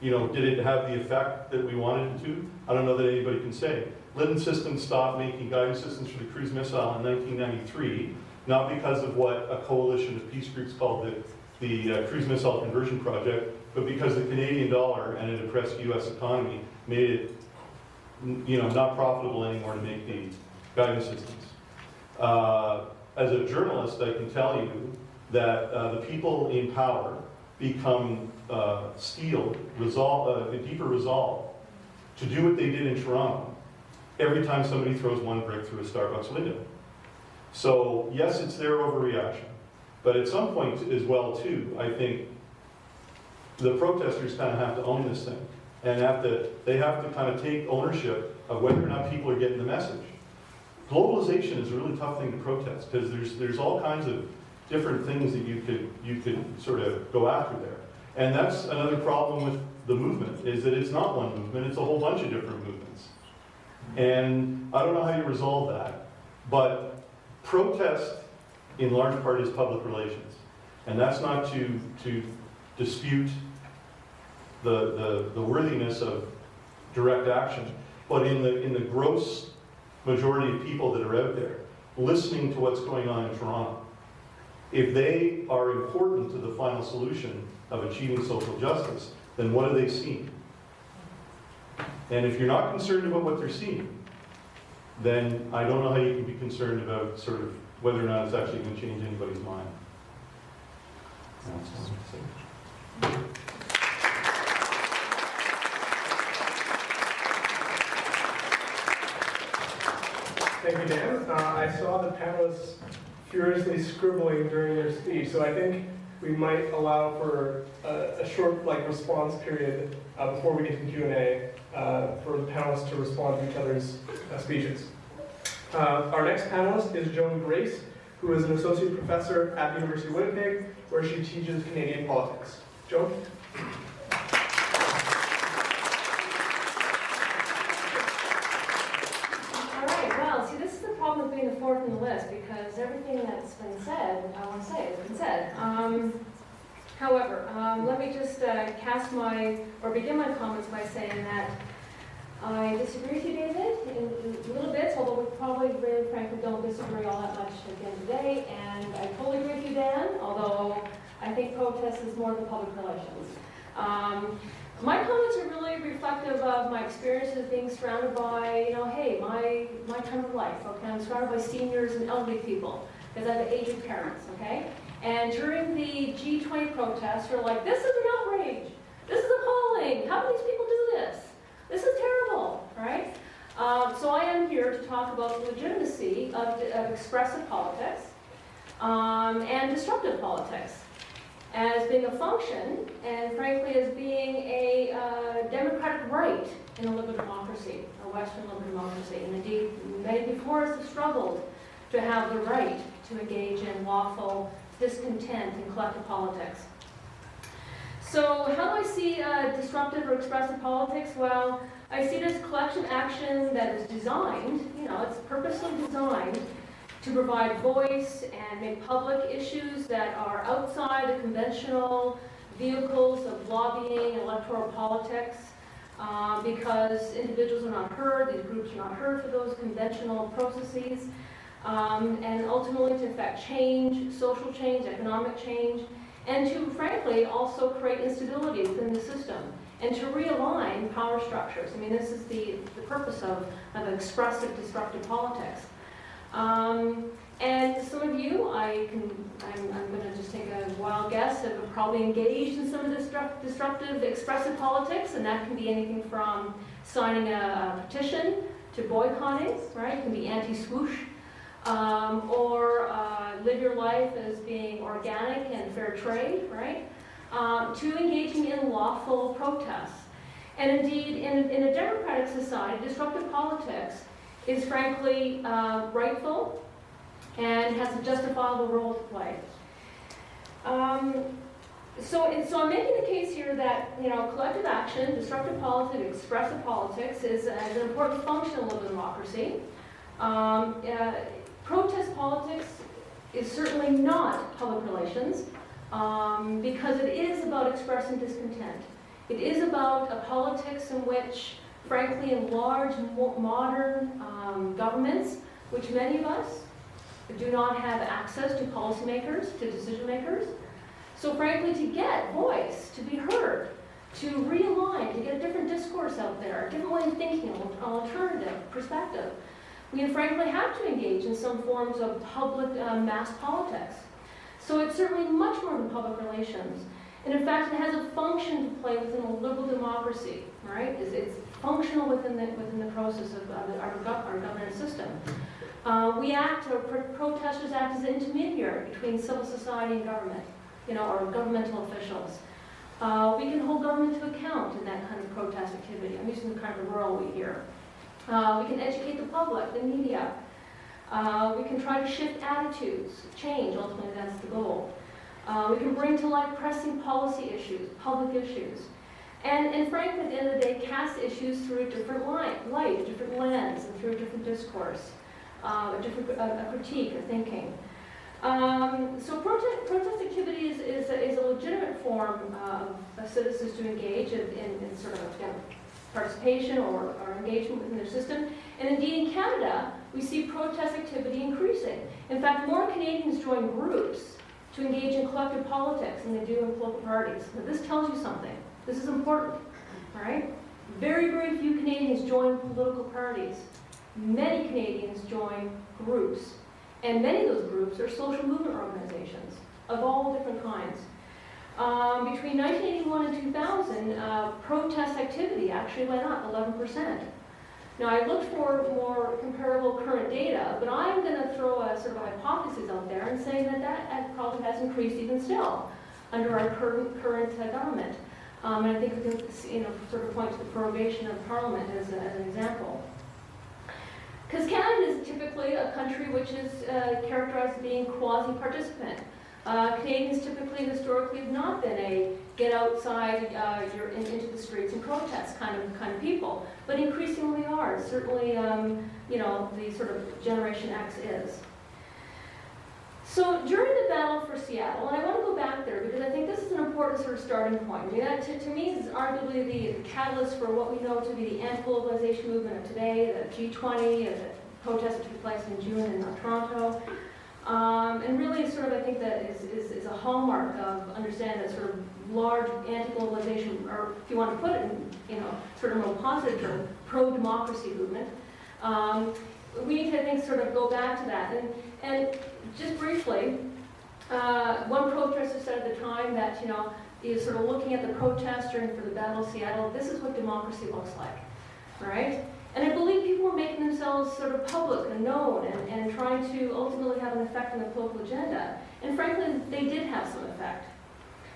you know, did it have the effect that we wanted it to? I don't know that anybody can say. Lytton Systems stopped making guidance systems for the cruise missile in 1993, not because of what a coalition of peace groups called the Cruise Missile Conversion Project, but because the Canadian dollar and a depressed U.S. economy made it, you know, not profitable anymore to make the guidance systems. as a journalist, I can tell you that the people in power become steeled, a deeper resolve to do what they did in Toronto every time somebody throws one brick through a Starbucks window. So yes, it's their overreaction, but at some point as well too, I think the protesters kind of have to own this thing, and they have to kind of take ownership of whether or not people are getting the message. Globalization is a really tough thing to protest because there's all kinds of different things that you could sort of go after there. And that's another problem with the movement, is that it's not one movement, it's a whole bunch of different movements. And I don't know how you resolve that, but protest in large part is public relations. And that's not to dispute the worthiness of direct action, but in the gross majority of people that are out there listening to what's going on in Toronto, if they are important to the final solution of achieving social justice, then what are they seeing? And if you're not concerned about what they're seeing, then I don't know how you can be concerned about sort of whether or not it's actually going to change anybody's mind. Thank you, Dan. I saw the panelists furiously scribbling during their speech, so I think we might allow for a short response period before we get to Q&A for the panelists to respond to each other's speeches. Our next panelist is Joan Grace, who is an associate professor at the University of Winnipeg, where she teaches Canadian politics. Joan? With being the fourth on the list, because everything that's been said, I want to say, has been said. However, let me just begin my comments by saying that I disagree with you, David, in little bits, although we probably, really frankly, don't disagree all that much at the end of the day. And I totally agree with you, Dan, although I think protest is more than public relations. My comments are really reflective of my experiences being surrounded by, hey, my time of life, okay? I'm surrounded by seniors and elderly people, because I have aging parents, okay? And during the G20 protests, we're like, this is an outrage. This is appalling. How do these people do this? This is terrible, right? So I am here to talk about the legitimacy of expressive politics and disruptive politics as being a function, and frankly as being a democratic right in a liberal democracy, a Western liberal democracy. And indeed, many before us have struggled to have the right to engage in lawful discontent in collective politics. So how do I see disruptive or expressive politics? Well, I see it as collective action that is designed, it's purposely designed to provide voice and make public issues that are outside the conventional vehicles of lobbying and electoral politics, because individuals are not heard, these groups are not heard for those conventional processes, and ultimately to affect change, social change, economic change, and to, frankly, also create instability within the system, and to realign power structures. I mean, this is the purpose of expressive disruptive politics. And some of you, I'm going to just take a wild guess, have probably engaged in some of this disruptive, expressive politics, and that can be anything from signing a petition to boycotting, right? It can be anti-swoosh, or live your life as being organic and fair trade, right? To engaging in lawful protests. And indeed, in a democratic society, disruptive politics is frankly rightful and has a justifiable role to play. So I'm making the case here that collective action, disruptive politics, expressive politics is an important function of liberal democracy. Protest politics is certainly not public relations because it is about expressing discontent. It is about a politics in which, frankly, in large modern governments, which many of us do not have access to policymakers, to decision makers. So frankly, to get voice, to be heard, to realign, to get a different discourse out there, a different way of thinking, an alternative perspective, we frankly have to engage in some forms of public mass politics. So it's certainly much more than public relations. And in fact, it has a function to play within a liberal democracy, right? It's functional within the process of our governance system. Protesters act as an intermediary between civil society and government, or governmental officials. We can hold government to account in that kind of protest activity. I'm using the kind of rural we here. We can educate the public, the media. We can try to shift attitudes, change, ultimately that's the goal. We can bring to light pressing policy issues, public issues. And frankly, at the end of the day, cast issues through a different light, a different lens, and through a different discourse, a critique, a thinking. So protest activity is a legitimate form of citizens to engage in sort of, again, participation or engagement within their system. And indeed, in Canada, we see protest activity increasing. In fact, more Canadians join groups to engage in collective politics than they do in political parties. Now, this tells you something. This is important, all right? Very, very few Canadians join political parties. Many Canadians join groups. And many of those groups are social movement organizations of all different kinds. Between 1981 and 2000, protest activity actually went up 11%. Now, I looked for more comparable current data, but I'm going to throw a sort of a hypothesis out there and say that probably has increased even still under our current government. And I think we can, sort of point to the prorogation of Parliament as an example. Because Canada is typically a country which is characterized as being quasi-participant. Canadians typically, historically, have not been a get outside, you're into the streets and protest kind of people, but increasingly are. Certainly, the sort of Generation X is. So during the battle for Seattle, and I want to go back there because I think this is an important sort of starting point. I mean, that to me is arguably the catalyst for what we know to be the anti-globalization movement of today, the G20, the protests that took place in June in Toronto. And really sort of, I think that is a hallmark of understanding that sort of large anti-globalization, or if you want to put it in, sort of more positive term, pro-democracy movement. We need to, I think, sort of go back to that. And just briefly, one protester said at the time that, he was sort of looking at the protest during for the Battle of Seattle, this is what democracy looks like, right? And I believe people were making themselves sort of public and known and trying to ultimately have an effect on the political agenda. And frankly, they did have some effect.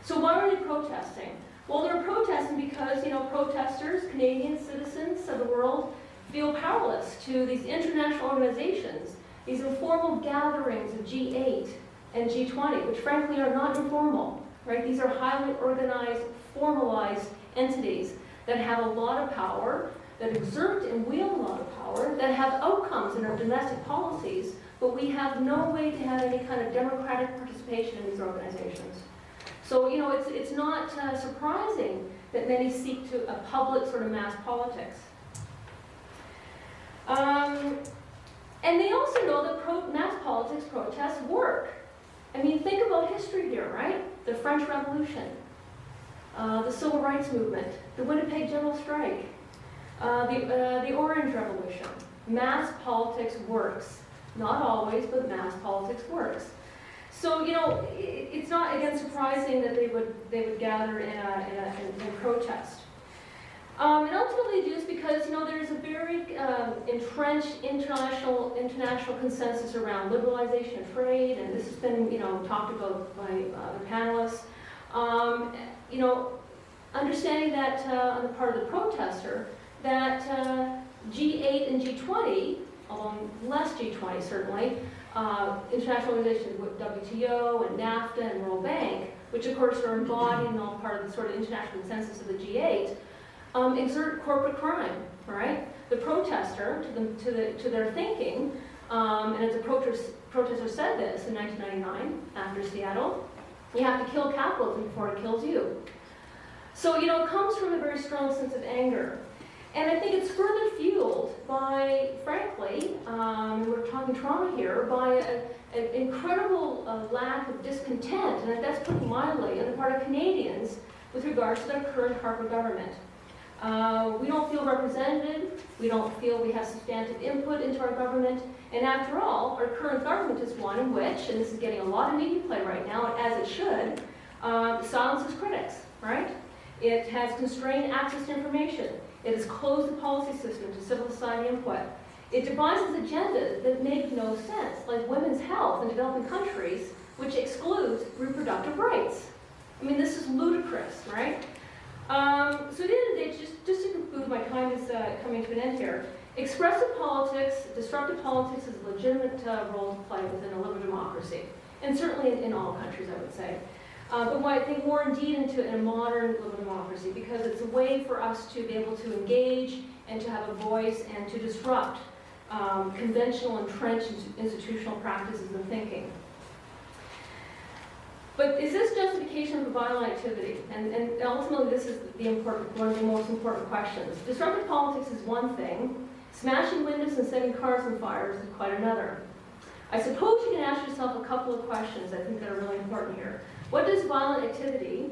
So why were they protesting? Well, they were protesting because, protesters, Canadian citizens of the world, feel powerless to these international organizations, these informal gatherings of G8 and G20, which frankly are not informal, right? These are highly organized, formalized entities that have a lot of power, that exert and wield a lot of power, that have outcomes in our domestic policies, but we have no way to have any kind of democratic participation in these organizations. So, it's not surprising that many seek to a public sort of mass politics. And they also know that mass politics protests work. I mean, think about history here, right? The French Revolution, the Civil Rights Movement, the Winnipeg General Strike, the Orange Revolution. Mass politics works. Not always, but mass politics works. So, it's not, again, surprising that they would gather in protest. And ultimately do this because, there's a very entrenched international consensus around liberalization of trade, and this has been, talked about by the panelists. Understanding that on the part of the protester, that G8 and G20, although less G20 certainly, international organizations with WTO and NAFTA and World Bank, which of course are embodied and all part of the sort of international consensus of the G8, exert corporate crime, right? The protester, to their thinking, and as a protester said this in 1999 after Seattle, you have to kill capitalism before it kills you. So, it comes from a very strong sense of anger. And I think it's further fueled by, frankly, we're talking Toronto here, by an incredible lack of discontent, and that's put mildly, on the part of Canadians with regards to their current Harper government. We don't feel represented. We don't feel we have substantive input into our government. And after all, our current government is one in which, and this is getting a lot of media play right now, as it should, silences critics, right? It has constrained access to information. It has closed the policy system to civil society input. It devises agendas that make no sense, like women's health in developing countries, which excludes reproductive rights. I mean, this is ludicrous, right? So at the end of the day, just to conclude, my time is coming to an end here. Expressive politics, disruptive politics is a legitimate role to play within a liberal democracy, and certainly in all countries, I would say. But I think more indeed in a modern liberal democracy, because it's a way for us to be able to engage and to have a voice and to disrupt conventional entrenched institutional practices and thinking. But is this justification for violent activity? And ultimately, this is one of the most important questions. Disruptive politics is one thing. Smashing windows and setting cars on fire is quite another. I suppose you can ask yourself a couple of questions I think that are really important here. What does violent activity,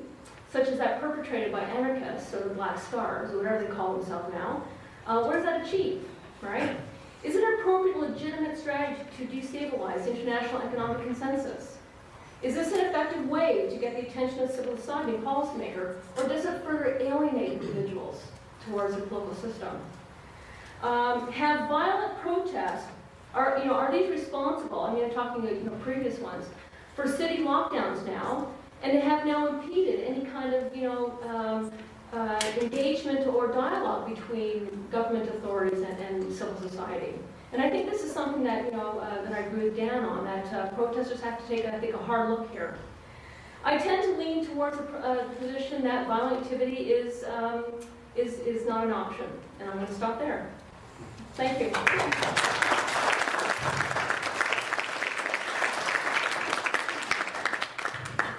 such as that perpetrated by anarchists or the Black Scars, or whatever they call themselves now, what does that achieve, right? Is it an appropriate, legitimate strategy to destabilize the international economic consensus? Is this an effective way to get the attention of civil society and policymaker, or does it further alienate individuals towards the political system? Have violent protests, are these responsible, I mean, I'm talking previous ones, for city lockdowns now, and they have now impeded any kind of, engagement or dialogue between government authorities and civil society. And I think this is something that, that I agree with Dan on, that protesters have to take, I think, a hard look here. I tend to lean towards the position that violent activity is not an option, and I'm going to stop there. Thank you.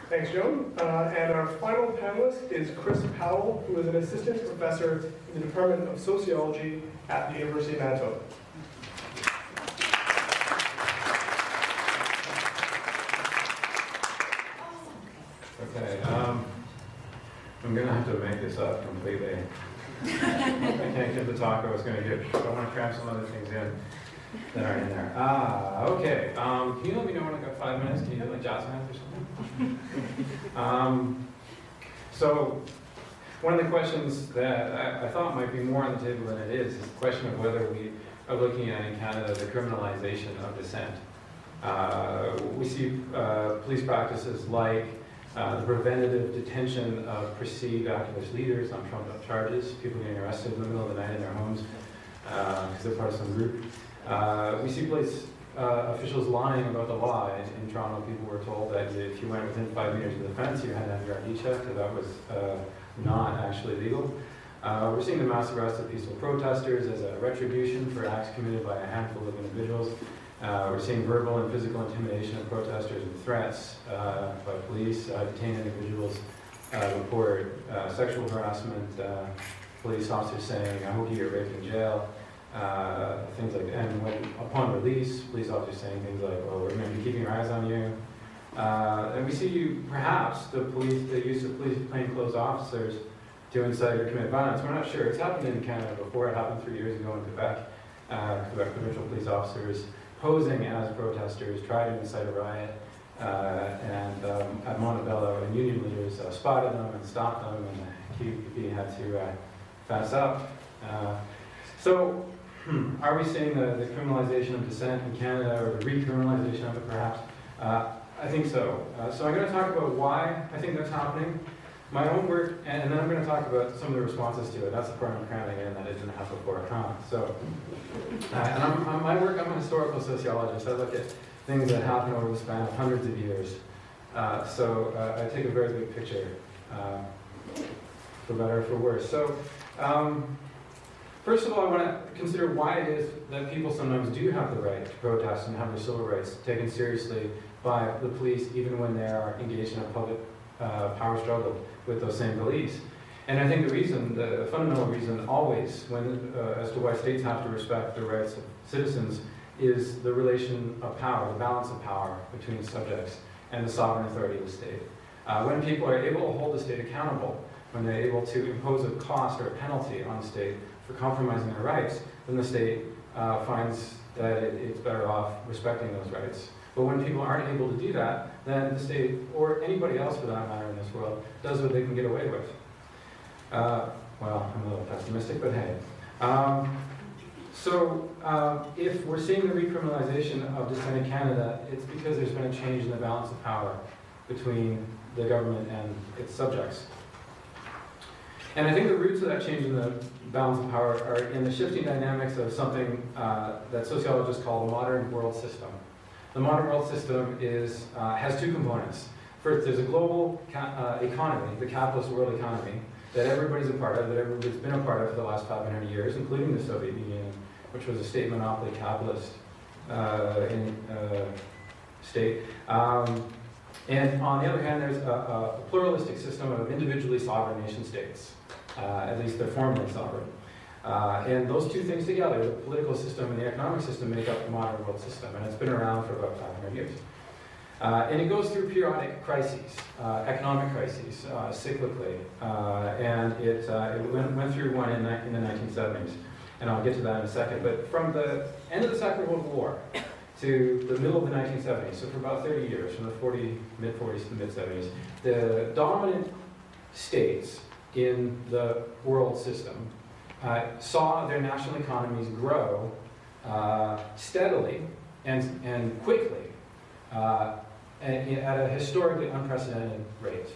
Thanks, Joan. And our final panelist is Chris Powell, who is an assistant professor in the Department of Sociology at the University of Manitoba. Okay, I'm going to have to make this up completely. I can't give the talk I was going to give. I want to cram some other things in that aren't in there. Okay. Can you let me know when I've got 5 minutes? Can you do like jazz hands or something? So, one of the questions that I thought might be more on the table than it is the question of whether we are looking at in Canada the criminalization of dissent. We see police practices like the preventative detention of perceived activist leaders on trumped-up charges, people getting arrested in the middle of the night in their homes because they're part of some group. We see police officials lying about the law. In Toronto, people were told that if you went within 5 meters of the fence, you had to have your ID checked, and that was not actually legal. We're seeing the mass arrest of peaceful protesters as a retribution for acts committed by a handful of individuals. We're seeing verbal and physical intimidation of protesters and threats by police. Detained individuals report sexual harassment, police officers saying, I hope you get raped in jail, things like that. And when, upon release, police officers saying things like, well, we're going to be keeping our eyes on you. And we see perhaps the use of police plainclothes officers to incite or commit violence. We're not sure. It's happened in Canada before. It happened 3 years ago in Quebec. Quebec provincial police officers posing as protesters tried to incite a riot, and at Montebello, and union leaders spotted them and stopped them, and QPP had to fess up. So, are we seeing the criminalization of dissent in Canada, or the recriminalization of it perhaps? I think so. So I'm going to talk about why I think that's happening, my own work, and then I'm going to talk about some of the responses to it. That's the part I'm cramming in that I didn't have before. So, and my work, I'm a historical sociologist. I look at things that happen over the span of hundreds of years. So I take a very big picture, for better or for worse. So, first of all, I want to consider why it is that people sometimes do have the right to protest and have their civil rights taken seriously by the police, even when they are engaged in a public power struggle with those same police. And I think the fundamental reason always as to why states have to respect the rights of citizens is the relation of power, the balance of power between subjects and the sovereign authority of the state. When people are able to hold the state accountable, when they're able to impose a cost or a penalty on the state for compromising their rights, then the state finds that it's better off respecting those rights. But when people aren't able to do that, then the state, or anybody else for that matter in this world, does what they can get away with. Well, I'm a little pessimistic, but hey. If we're seeing the recriminalization of dissent in Canada, it's because there's been a change in the balance of power between the government and its subjects. And I think the roots of that change in the balance of power are in the shifting dynamics of something that sociologists call the modern world system. The modern world system has two components. First, there's a global economy, the capitalist world economy, that everybody's a part of, that everybody's been a part of for the last 500 years, including the Soviet Union, which was a state monopoly capitalist state. And on the other hand, there's a pluralistic system of individually sovereign nation states. At least they're formally sovereign. And those two things together, the political system and the economic system, make up the modern world system, and it's been around for about 500 years. And it goes through periodic crises, economic crises, cyclically, and it went through one in the 1970s, and I'll get to that in a second. But from the end of the Second World War to the middle of the 1970s, so for about 30 years, from the mid-40s to the mid-70s, the dominant states in the world system saw their national economies grow steadily and quickly at a historically unprecedented rate.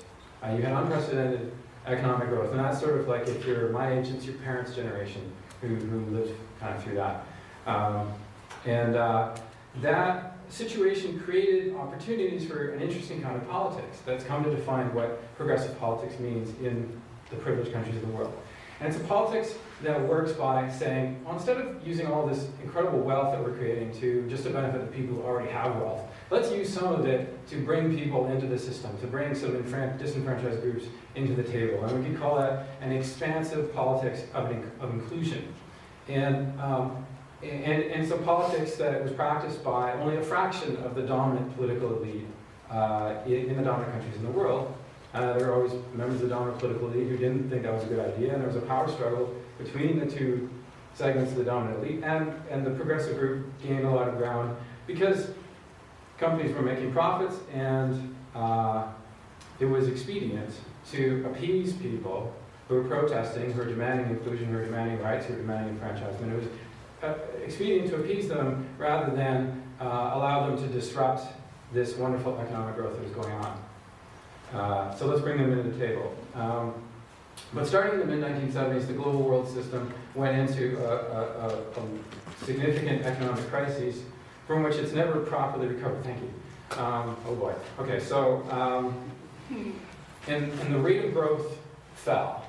You had unprecedented economic growth, and that's sort of like, if you're my age, it's your parents' generation who lived kind of through that. That situation created opportunities for an interesting kind of politics that's come to define what progressive politics means in the privileged countries of the world. And it's a politics that works by saying, well, instead of using all this incredible wealth that we're creating to just to benefit the people who already have wealth, let's use some of it to bring people into the system, to bring some disenfranchised groups into the table. And we could call that an expansive politics of inclusion. And it's a politics that was practiced by only a fraction of the dominant political elite in the dominant countries in the world. There were always members of the dominant political elite who didn't think that was a good idea, and there was a power struggle between the two segments of the dominant elite, and the progressive group gained a lot of ground because companies were making profits, and it was expedient to appease people who were protesting, who were demanding inclusion, who were demanding rights, who were demanding enfranchisement. It was expedient to appease them rather than allow them to disrupt this wonderful economic growth that was going on. So let's bring them into the table. But starting in the mid-1970s, the global world system went into a significant economic crisis from which it's never properly recovered. Thank you. Oh boy. Okay, so and the rate of growth fell,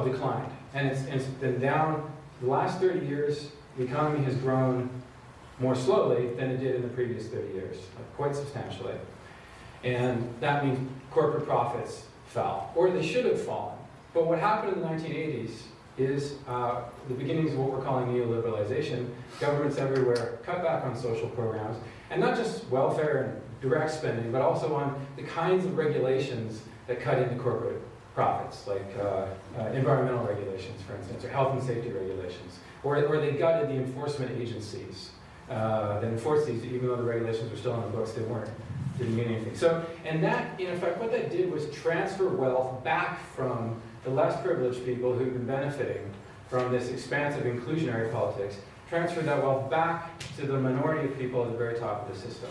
declined. And it's been down the last 30 years. The economy has grown more slowly than it did in the previous 30 years, quite substantially. And that means corporate profits fell, or they should have fallen. But what happened in the 1980s is the beginnings of what we're calling neoliberalization. Governments everywhere cut back on social programs, and not just welfare and direct spending, but also on the kinds of regulations that cut into corporate profits, like environmental regulations, for instance, or health and safety regulations. Or they gutted the enforcement agencies that enforced these, even though the regulations were still on the books, they didn't mean anything. So, and that, in effect, what that did was transfer wealth back from the less privileged people who've been benefiting from this expansive inclusionary politics, transferred that wealth back to the minority of people at the very top of the system.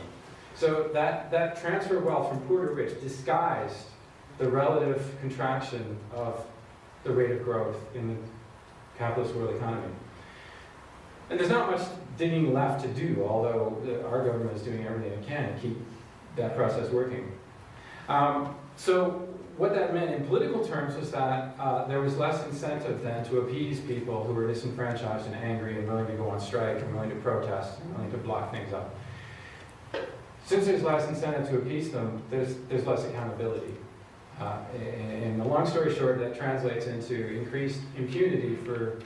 So that transfer of wealth from poor to rich disguised the relative contraction of the rate of growth in the capitalist world economy. And there's not much digging left to do, although our government is doing everything it can to keep that process working. So what that meant in political terms was that there was less incentive then to appease people who were disenfranchised and angry and willing to go on strike and willing to protest and willing to block things up. Since there's less incentive to appease them, there's less accountability. And the long story short, that translates into increased impunity for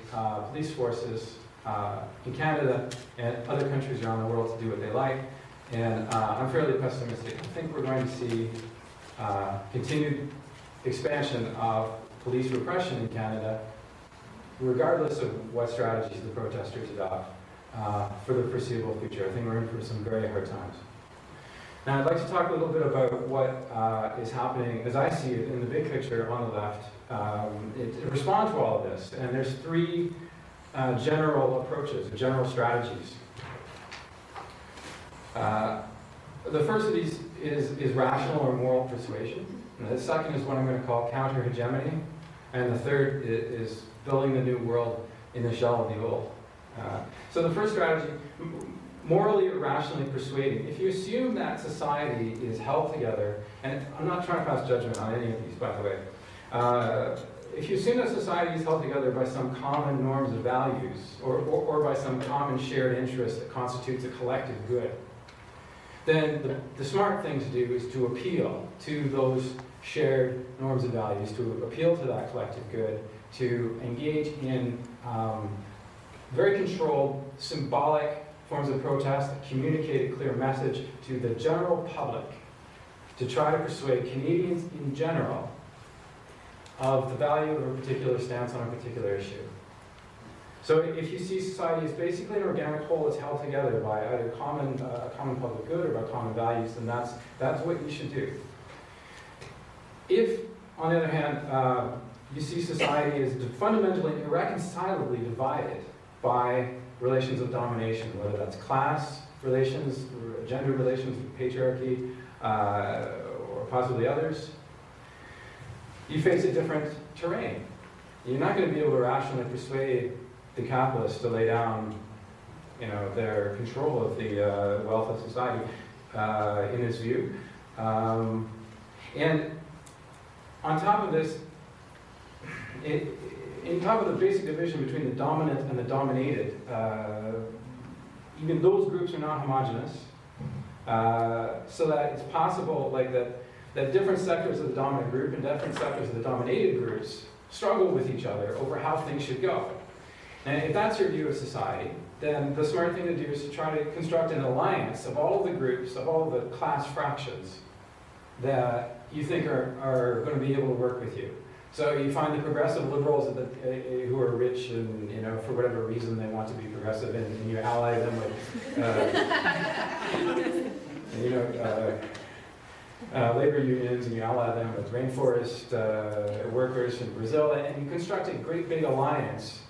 police forces in Canada and other countries around the world to do what they like. And I'm fairly pessimistic. I think we're going to see continued expansion of police repression in Canada, regardless of what strategies the protesters adopt for the foreseeable future. I think we're in for some very hard times. Now, I'd like to talk a little bit about what is happening, as I see it, in the big picture on the left, to respond to all of this. And there's three general approaches, or general strategies. The first of these is rational or moral persuasion. And the second is what I'm going to call counter-hegemony. And the third is building the new world in the shell of the old. So the first strategy, morally or rationally persuading. If you assume that society is held together, and I'm not trying to pass judgment on any of these, by the way. If you assume that society is held together by some common norms of values, or by some common shared interest that constitutes a collective good, then the smart thing to do is to appeal to those shared norms and values, to appeal to that collective good, to engage in very controlled, symbolic forms of protest that communicate a clear message to the general public, to try to persuade Canadians in general of the value of a particular stance on a particular issue. So if you see society as basically an organic whole that's held together by either a common public good or by common values, then that's what you should do. If, on the other hand, you see society as fundamentally irreconcilably divided by relations of domination, whether that's class relations, gender relations, patriarchy, or possibly others, you face a different terrain. You're not going to be able to rationally persuade the capitalists to lay down, their control of the wealth of society in his view. And on top of this, in top of the basic division between the dominant and the dominated, even those groups are not homogenous, so that it's possible that different sectors of the dominant group and different sectors of the dominated groups struggle with each other over how things should go. And if that's your view of society, then the smart thing to do is to try to construct an alliance of all of the groups, of all of the class fractions that you think are going to be able to work with you. So you find the progressive liberals who are rich and, for whatever reason they want to be progressive, and you ally them with, labor unions, and you ally them with rainforest workers in Brazil, and you construct a great big alliance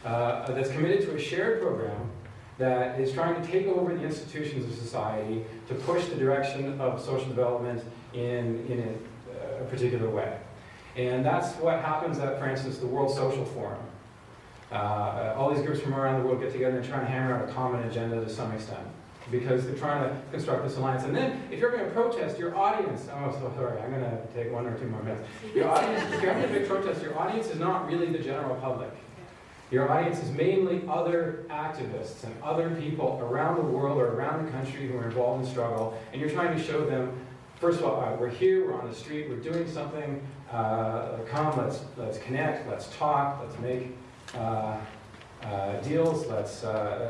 that's committed to a shared program that is trying to take over the institutions of society to push the direction of social development in a particular way. And that's what happens at, for instance, the World Social Forum. All these groups from around the world get together and try and hammer out a common agenda to some extent, because they're trying to construct this alliance. And then, if you're going to protest, your audience, I'm going to take 1 or 2 more minutes. Your audience, if you're having a big protest, your audience is not really the general public. Your audience is mainly other activists and other people around the world or around the country who are involved in struggle, and you're trying to show them, first of all, we're here, we're on the street, we're doing something, come, let's connect, let's talk, let's make deals, let's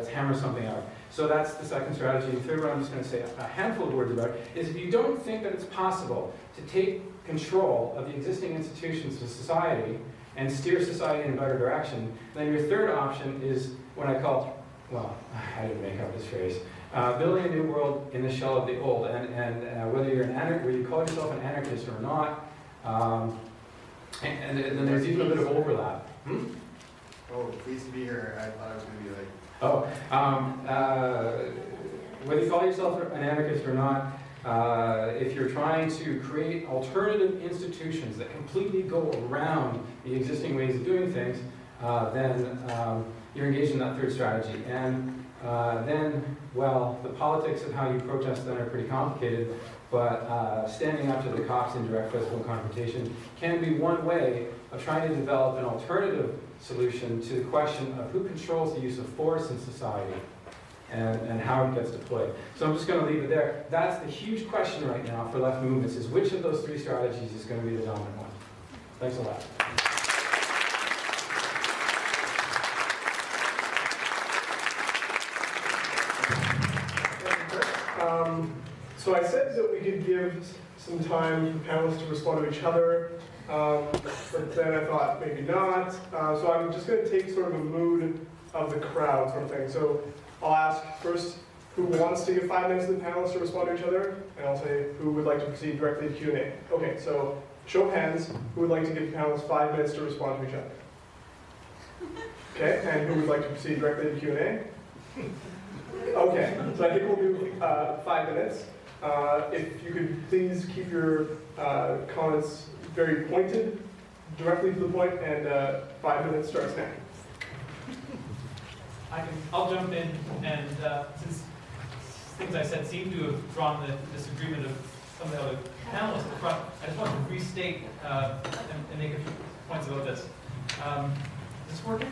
hammer something out. So that's the second strategy. And the third one I'm just going to say a handful of words about is if you don't think that it's possible to take control of the existing institutions of society and steer society in a better direction, then your third option is what I call, well, I didn't make up this phrase, building a new world in the shell of the old. And whether you're whether you call yourself an anarchist or not, and then there's even a bit of overlap. Oh, pleased to be here. I thought I was going to be like... Whether you call yourself an anarchist or not, if you're trying to create alternative institutions that completely go around the existing ways of doing things, then you're engaged in that third strategy. And then, well, the politics of how you protest then are pretty complicated, but standing up to the cops in direct physical confrontation can be one way of trying to develop an alternative solution to the question of who controls the use of force in society and how it gets deployed. So I'm just going to leave it there. That's the huge question right now for left movements, is which of those three strategies is going to be the dominant one. Thanks a lot. So I said that we could give some time for panelists to respond to each other, but then I thought maybe not. So I'm just going to take sort of a mood of the crowd sort of thing. So I'll ask first who wants to give 5 minutes to the panelists to respond to each other, and I'll say who would like to proceed directly to Q&A. Okay, so show of hands, who would like to give the panelists 5 minutes to respond to each other? Okay, and who would like to proceed directly to Q&A? Okay, so I think we'll do 5 minutes. If you could please keep your comments very pointed, directly to the point, and 5 minutes starts now. I'll jump in, and since things I said seem to have drawn the disagreement of some of the other panelists at the front, I just want to restate and make a few points about this. Is this working?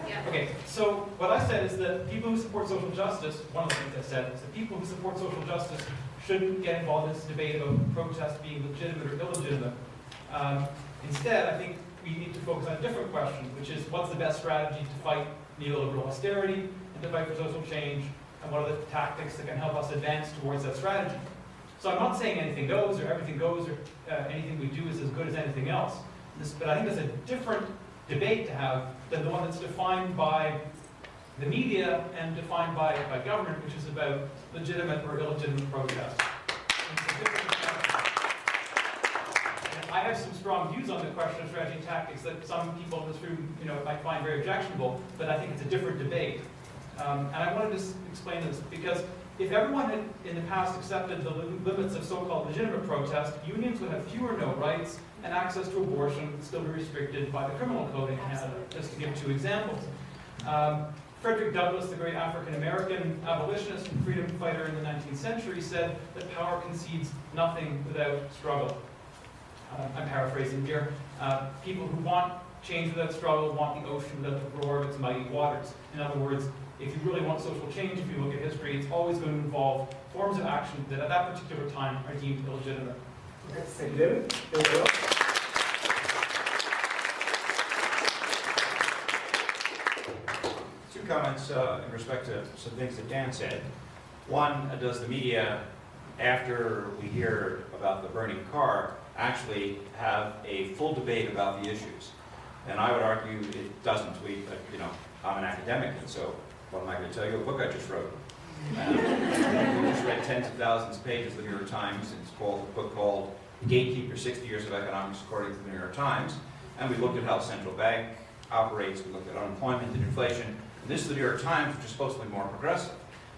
Yeah. Okay, so what I said is that people who support social justice, one of the things I said is that people who support social justice shouldn't get involved in this debate about protests being legitimate or illegitimate. Instead, I think we need to focus on a different question, which is what's the best strategy to fight neoliberal austerity and to fight for social change, and what are the tactics that can help us advance towards that strategy. So I'm not saying anything goes or everything goes or anything we do is as good as anything else. But I think there's a different debate to have than the one that's defined by the media and defined by government, which is about legitimate or illegitimate protests. And I have some strong views on the question of strategy and tactics that some people in this room, might find very objectionable, but I think it's a different debate. And I wanted to explain this because if everyone had in the past accepted the limits of so-called legitimate protest, unions would have fewer no rights, and access to abortion would still be restricted by the criminal code in Canada, just to give 2 examples. Frederick Douglass, the great African-American abolitionist and freedom fighter in the 19th century, said that power concedes nothing without struggle. I'm paraphrasing here. People who want change without struggle want the ocean without the roar of its mighty waters. In other words, if you really want social change, if you look at history, it's always going to involve forms of action that at that particular time are deemed illegitimate. Okay, thank you, David. Anybody else? Two comments in respect to some things that Dan said. One, does the media, after we hear about the burning car, actually have a full debate about the issues? And I would argue it doesn't. I'm an academic, and so what am I going to tell you? A book I just wrote. We just read tens of thousands of pages of the New York Times. It's a book called Gatekeeper, 60 Years of Economics According to the New York Times. And we looked at how the central bank operates. We looked at unemployment and inflation. And this is the New York Times, which is supposed to be more progressive.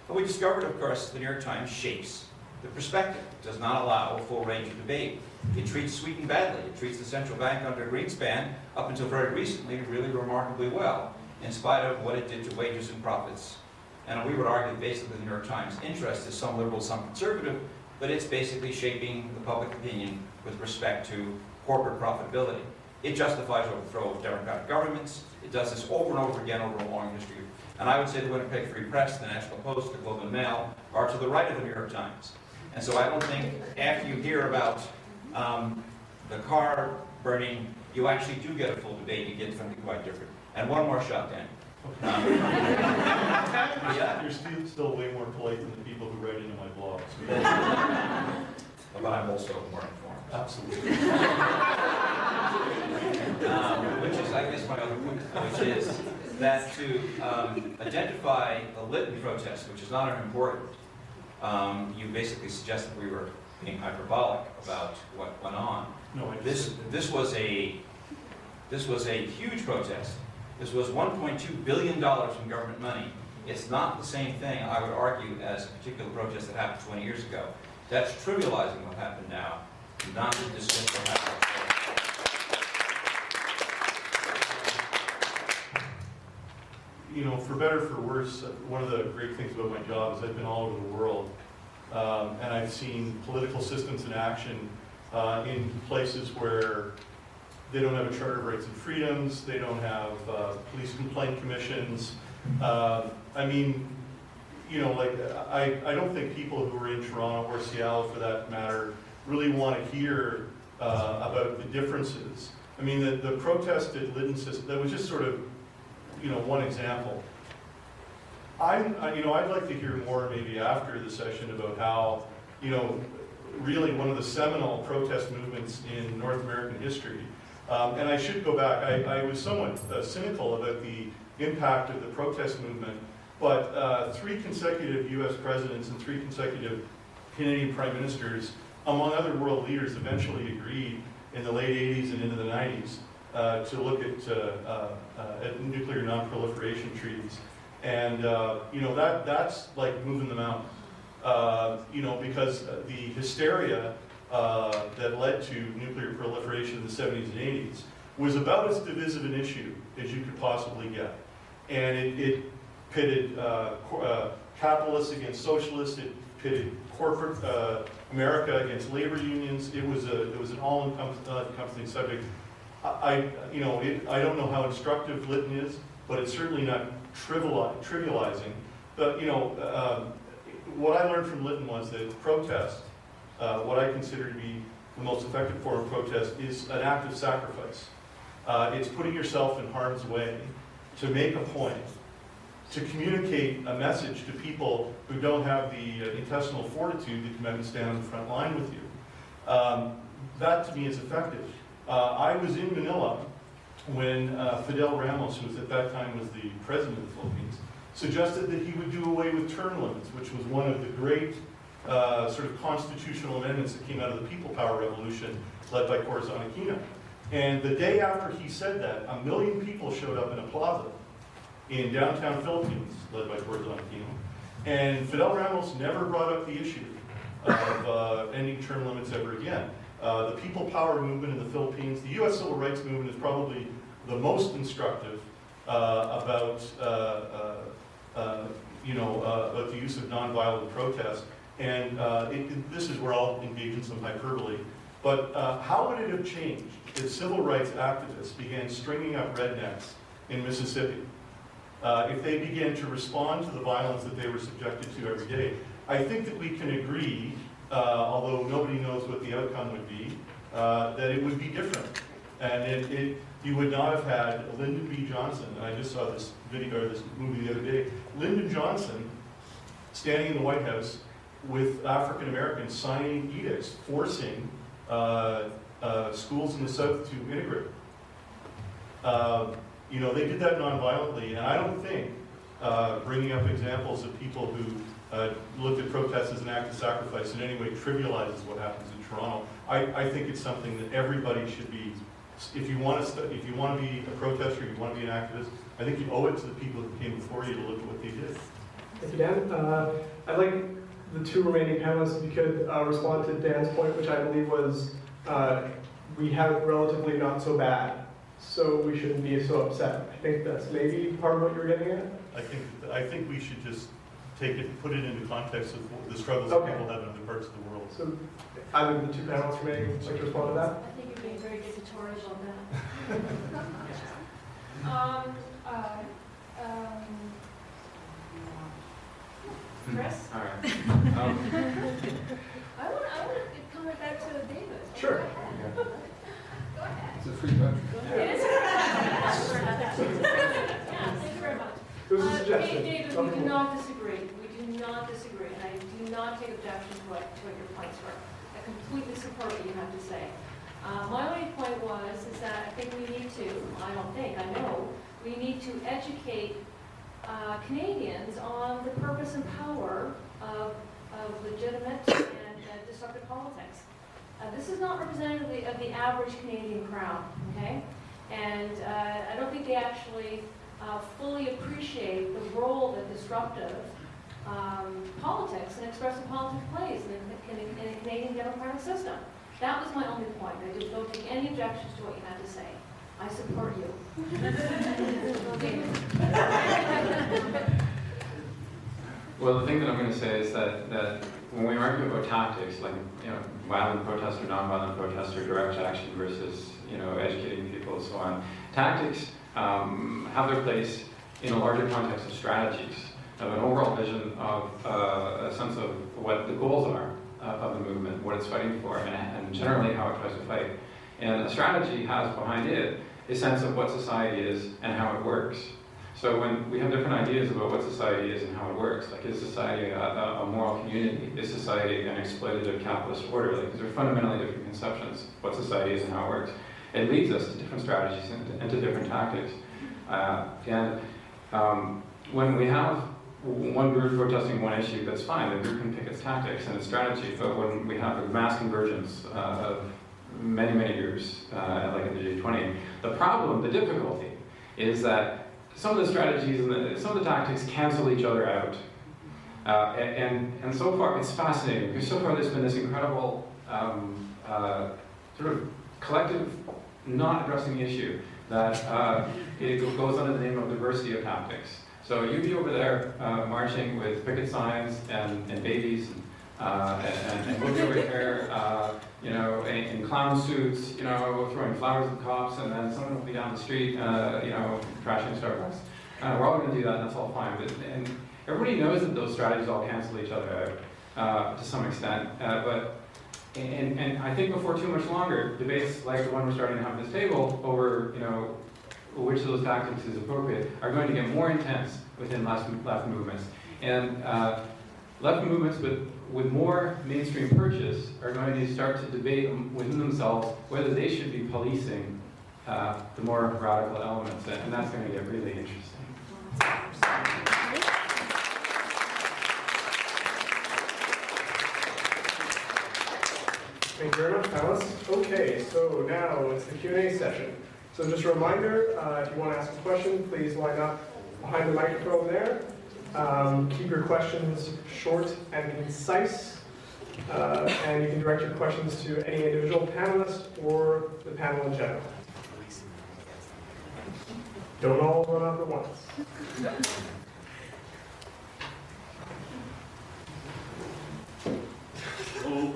But we discovered, of course, the New York Times shapes the perspective. It does not allow a full range of debate. It treats Sweden badly. It treats the central bank under Greenspan, up until very recently, really remarkably well, in spite of what it did to wages and profits. And we would argue that basically the New York Times' interest is some liberal, some conservative, but it's basically shaping the public opinion with respect to corporate profitability. It justifies overthrow of democratic governments. It does this over and over again over a long history. And I would say the Winnipeg Free Press, the National Post, the Globe and Mail are to the right of the New York Times. And so I don't think after you hear about the car burning, you actually do get a full debate. You get something quite different. And one more shot, Dan. You're still way more polite than the people who write into my blogs. But I'm also more informed. Absolutely. Which is, I guess, my other point, which is that to identify the Lytton protest, which is not unimportant, you basically suggest that we were being hyperbolic about what went on. No, This was a huge protest. This was $1.2 billion in government money. It's not the same thing, I would argue, as a particular protest that happened 20 years ago. That's trivializing what happened now, not to dismiss what happened. For better or for worse, one of the great things about my job is I've been all over the world, and I've seen political systems in action in places where they don't have a Charter of Rights and Freedoms, they don't have police complaint commissions. I don't think people who are in Toronto or Seattle, for that matter, really want to hear about the differences. I mean, the protest at Lytton system, that was just sort of, one example. I'd like to hear more maybe after the session about how, really one of the seminal protest movements in North American history. And I should go back. I was somewhat cynical about the impact of the protest movement, but 3 consecutive US presidents and 3 consecutive Canadian prime ministers, among other world leaders, eventually agreed in the late 80s and into the 90s to look at nuclear non-proliferation treaties. And you know, that's like moving the mountain. You know, because the hysteria that led to nuclear proliferation in the 70s and 80s was about as divisive an issue as you could possibly get. And it pitted capitalists against socialists, it pitted corporate America against labor unions. It was an all-encompassing subject. I don't know how instructive Lytton is, but it's certainly not trivializing. But you know, what I learned from Lytton was that protest, what I consider to be the most effective form of protest, is an act of sacrifice. It's putting yourself in harm's way to make a point, to communicate a message to people who don't have the intestinal fortitude to come out and stand on the front line with you. That to me is effective. I was in Manila when Fidel Ramos, who was at that time was the president of the Philippines, suggested that he would do away with term limits, which was one of the great sort of constitutional amendments that came out of the People Power Revolution led by Corazon Aquino. And the day after he said that, 1 million people showed up in a plaza in downtown Philippines, led by Corazon Aquino. And Fidel Ramos never brought up the issue of ending term limits ever again. The People Power movement in the Philippines, the U.S. Civil Rights Movement is probably the most instructive about the use of nonviolent protest. And this is where I'll engage in some hyperbole. But how would it have changed if civil rights activists began stringing up rednecks in Mississippi? If they began to respond to the violence that they were subjected to every day? I think that we can agree, although nobody knows what the outcome would be, that it would be different. And you would not have had Lyndon B. Johnson, and I just saw this video or this movie the other day, Lyndon Johnson standing in the White House with African Americans signing edicts forcing schools in the South to integrate. You know, they did that non-violently, and I don't think bringing up examples of people who looked at protests as an act of sacrifice in any way trivializes what happens in Toronto. I think it's something that everybody should be. If you want to be a protester, you want to be an activist, I think you owe it to the people who came before you to look at what they did. Thank you, Dan. I'd like the 2 remaining panelists, if you could respond to Dan's point, which I believe was we have it relatively not so bad, so we shouldn't be so upset. I think that's maybe part of what you're getting at. I think we should just take it, put it into context of the struggles that people have in other parts of the world. So either of the 2 panelists remaining would like to respond to that? I think you're being very dictatorial on that. Chris? All right. I want to come back to David. Sure. Go ahead. It's a free country. It is a free country. Yeah, thank you very much. It was a suggestion. David, we do not disagree. We do not disagree. And I do not take objection to what your points were. I completely support what you have to say. My only point is that I think we need to, I know, we need to educate Canadians on the purpose and power of legitimate and disruptive politics. This is not representative of the average Canadian crowd, okay? And I don't think they actually fully appreciate the role that disruptive politics and expressive politics plays in a Canadian democratic system. That was my only point. I just don't take any objections to what you had to say. I support you. Well, the thing that I'm going to say is that when we argue about tactics, like violent protest or non-violent protest or direct action versus educating people and so on, tactics have their place in a larger context of strategies, of an overall vision of a sense of what the goals are of the movement, what it's fighting for, and generally how it tries to fight. And a strategy has behind it a sense of what society is and how it works. So when we have different ideas about what society is and how it works, like is society a moral community? Is society an exploitative capitalist order? Like these are fundamentally different conceptions, what society is and how it works. It leads us to different strategies and to different tactics. When we have one group protesting one issue, that's fine. The group can pick its tactics and its strategy. But when we have a mass convergence of many, many groups, like in the G20, the difficulty is that some of the strategies and some of the tactics cancel each other out. And so far, it's fascinating, because so far there's been this incredible sort of collective not addressing the issue that it goes under the name of diversity of tactics. So you'd be over there marching with picket signs and babies and we'll be over here, in clown suits, throwing flowers at cops, and then someone will be down the street, trashing Starbucks. We're all going to do that, and that's all fine. And everybody knows that those strategies all cancel each other out to some extent. And I think before too much longer, debates like the one we're starting to have at this table over, which of those tactics is appropriate, are going to get more intense within left movements. And left movements with more mainstream purchase are going to start to debate within themselves whether they should be policing the more radical elements, and that's going to get really interesting. Thank you very much, panelists. Okay, so now it's the Q&A session. So just a reminder, if you want to ask a question, please line up behind the microphone there. Keep your questions short and concise, and you can direct your questions to any individual panelist or the panel in general. Don't all run up at once. Hello,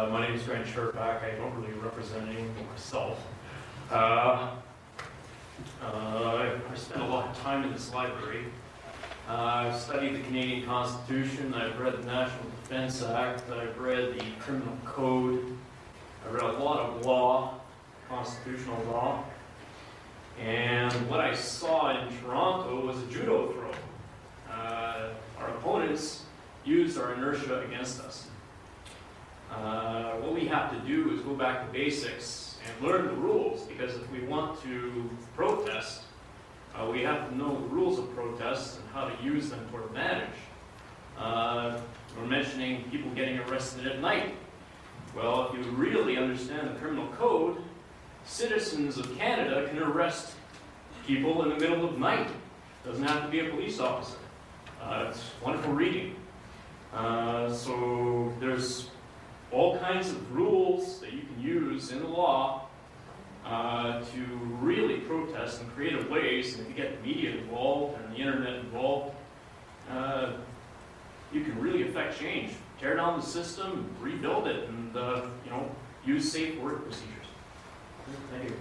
my name is Grant Sherback. I don't really represent anyone myself. I spent a lot of time in this library. I've studied the Canadian Constitution, I've read the National Defence Act, I've read the Criminal Code, I've read a lot of law, constitutional law, and what I saw in Toronto was a judo throw. Our opponents used our inertia against us. What we have to do is go back to basics and learn the rules, because if we want to protest, we have to know the rules of protest and how to use them for advantage. We're mentioning people getting arrested at night. Well, if you really understand the criminal code, citizens of Canada can arrest people in the middle of night. Doesn't have to be a police officer. It's wonderful reading. So there's all kinds of rules that you can use in the law to really protest in creative ways, and if you get the media involved and the internet involved, you can really affect change. Tear down the system, rebuild it, and use safe work procedures. Thank you.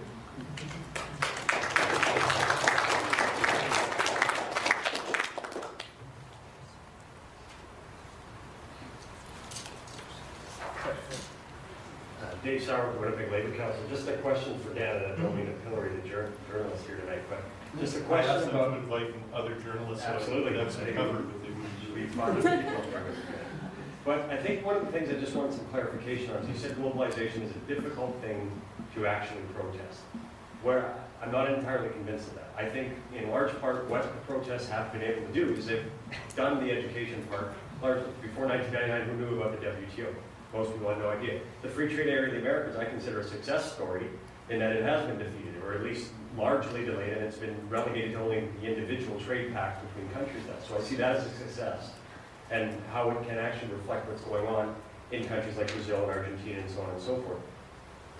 Dave Sauer from Winnipeg Labour Council. Just a question for Dan, and I don't mean to pillory the journalists here tonight, but just a question about invite other journalists. Absolutely. That's covered. But I think one of the things I just wanted some clarification on is you said globalization is a difficult thing to actually protest. Where I'm not entirely convinced of that. I think in large part what the protests have been able to do is they've done the education part largely. Before 1999, who knew about the WTO? Most people had no idea. The free trade area of the Americas I consider a success story in that it has been defeated, or at least largely delayed, and it's been relegated to only the individual trade pacts between countries now. So I see that as a success, and how it can actually reflect what's going on in countries like Brazil and Argentina and so on and so forth.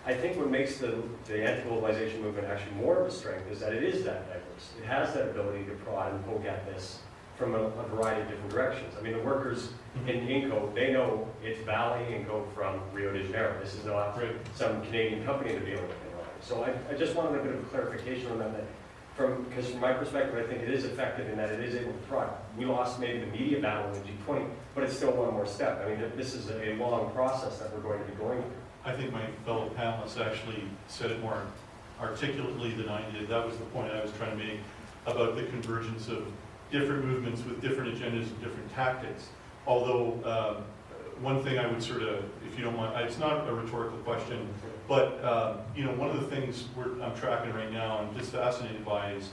I think what makes the anti-globalization movement actually more of a strength is that it is that diverse. It has that ability to prod and poke at this from a variety of different directions. I mean, the workers in Inco, they know it's Valley Inco from Rio de Janeiro. This is not some Canadian company they're dealing with. So I just wanted a bit of a clarification on that. Because from my perspective, I think it is effective in that it is able to thrive. We lost maybe the media battle in the G20, but it's still one more step. I mean, this is a long process that we're going to be going through. I think my fellow panelists actually said it more articulately than I did. That was the point I was trying to make. about the convergence of different movements with different agendas and different tactics. Although, one thing I would sort of, if you don't mind, it's not a rhetorical question, but you know, one of the things I'm tracking right now, I'm just fascinated by is,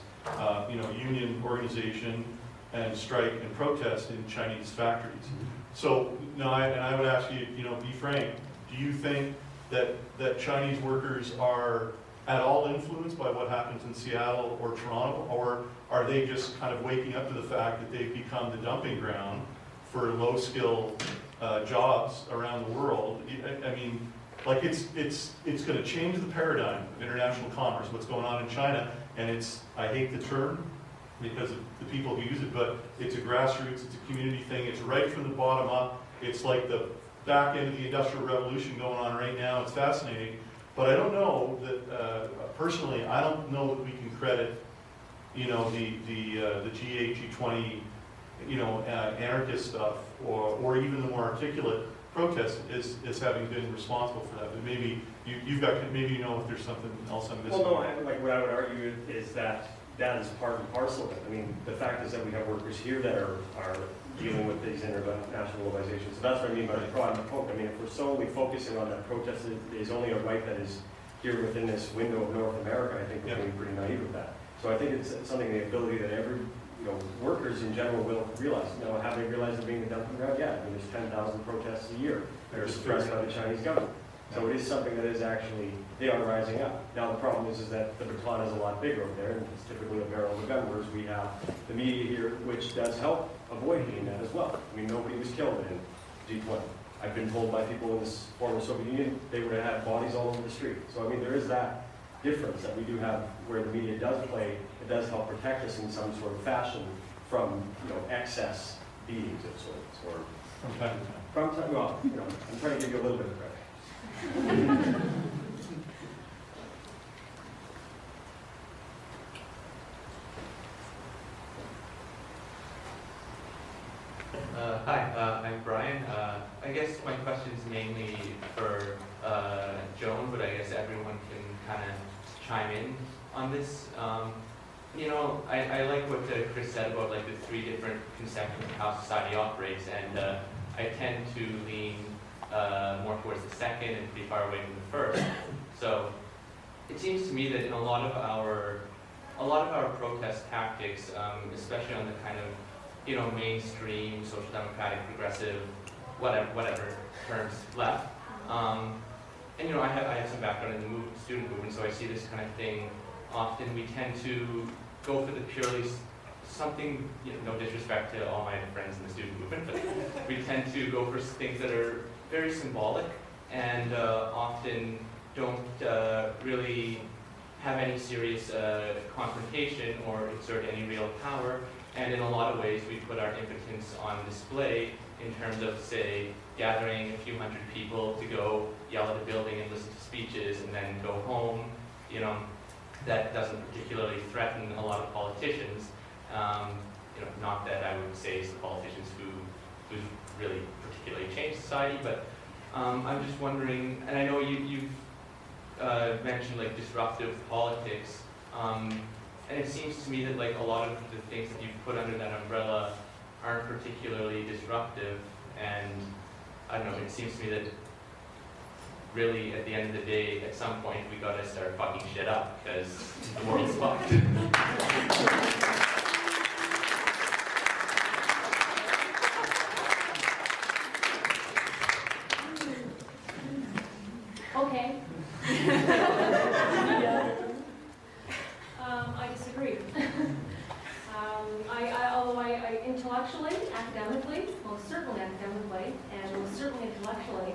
you know, union organization and strike and protest in Chinese factories. So, no, I would ask you, you know, be frank, do you think that Chinese workers are at all influenced by what happens in Seattle or Toronto, or are they just kind of waking up to the fact that they've become the dumping ground for low-skill jobs around the world? I mean, like it's going to change the paradigm of international commerce, what's going on in China, and it's, I hate the term because of the people who use it, but it's a grassroots, it's a community thing, it's right from the bottom up, it's like the back end of the Industrial Revolution going on right now. It's fascinating, but I don't know that, personally, I don't know that we can credit, you know, the G8, G20, you know, anarchist stuff, or even the more articulate protests as having been responsible for that. But maybe you've got, maybe you know if there's something else I'm missing. Well, no, like what I would argue is that is part and parcel of it. I mean, the fact is that we have workers here that are dealing with these international organizations. So that's what I mean by the prod and the poke. I mean, if we're solely focusing on that protest is only a right that is here within this window of North America, I think we're being pretty naive with that. So I think it's something, the ability that every, you know, workers in general will realize. You know, have they realized they're being a dumping ground? Yeah, I mean, there's 10,000 protests a year. They're suppressed by the Chinese government. So it is something that is actually, they are rising up. Now the problem is that the baton is a lot bigger over there, and it's typically a barrel of a gun, whereas we have the media here, which does help avoid being that as well. I mean, nobody was killed in G20. I've been told by people in this former Soviet Union, they would have had bodies all over the street. So I mean, there is that difference that we do have where the media does play. It does help protect us in some sort of fashion from, you know, excess beatings of sorts, or from time to time. From time, well, you know, I'm trying to give you a little bit of credit. Hi, I'm Brian. I guess my question is mainly for Joan, but I guess everyone can kind of chime in on this. You know, I like what Chris said about like the three different conceptions of how society operates, and I tend to lean more towards the second and pretty far away from the first. So it seems to me that in a lot of our protest tactics, especially on the kind of, you know, mainstream, social democratic, progressive, whatever terms left. And you know, I have some background in the student movement, so I see this kind of thing often. We tend to go for the purely something, you know, no disrespect to all my friends in the student movement, but we tend to go for things that are very symbolic and often don't really have any serious confrontation or exert any real power. And in a lot of ways, we put our impotence on display in terms of, say, gathering a few hundred people to go yell at a building and listen to speeches and then go home. You know, that doesn't particularly threaten a lot of politicians. You know, not that I would say it's the politicians who really particularly changed society, but I'm just wondering, and I know you've mentioned like disruptive politics, and it seems to me that like a lot of the things that you've put under that umbrella aren't particularly disruptive, and I don't know, it seems to me that really at the end of the day, at some point, we gotta start fucking shit up because the world's fucked. Okay. I disagree. Although I intellectually, academically, most certainly academically, and most certainly intellectually,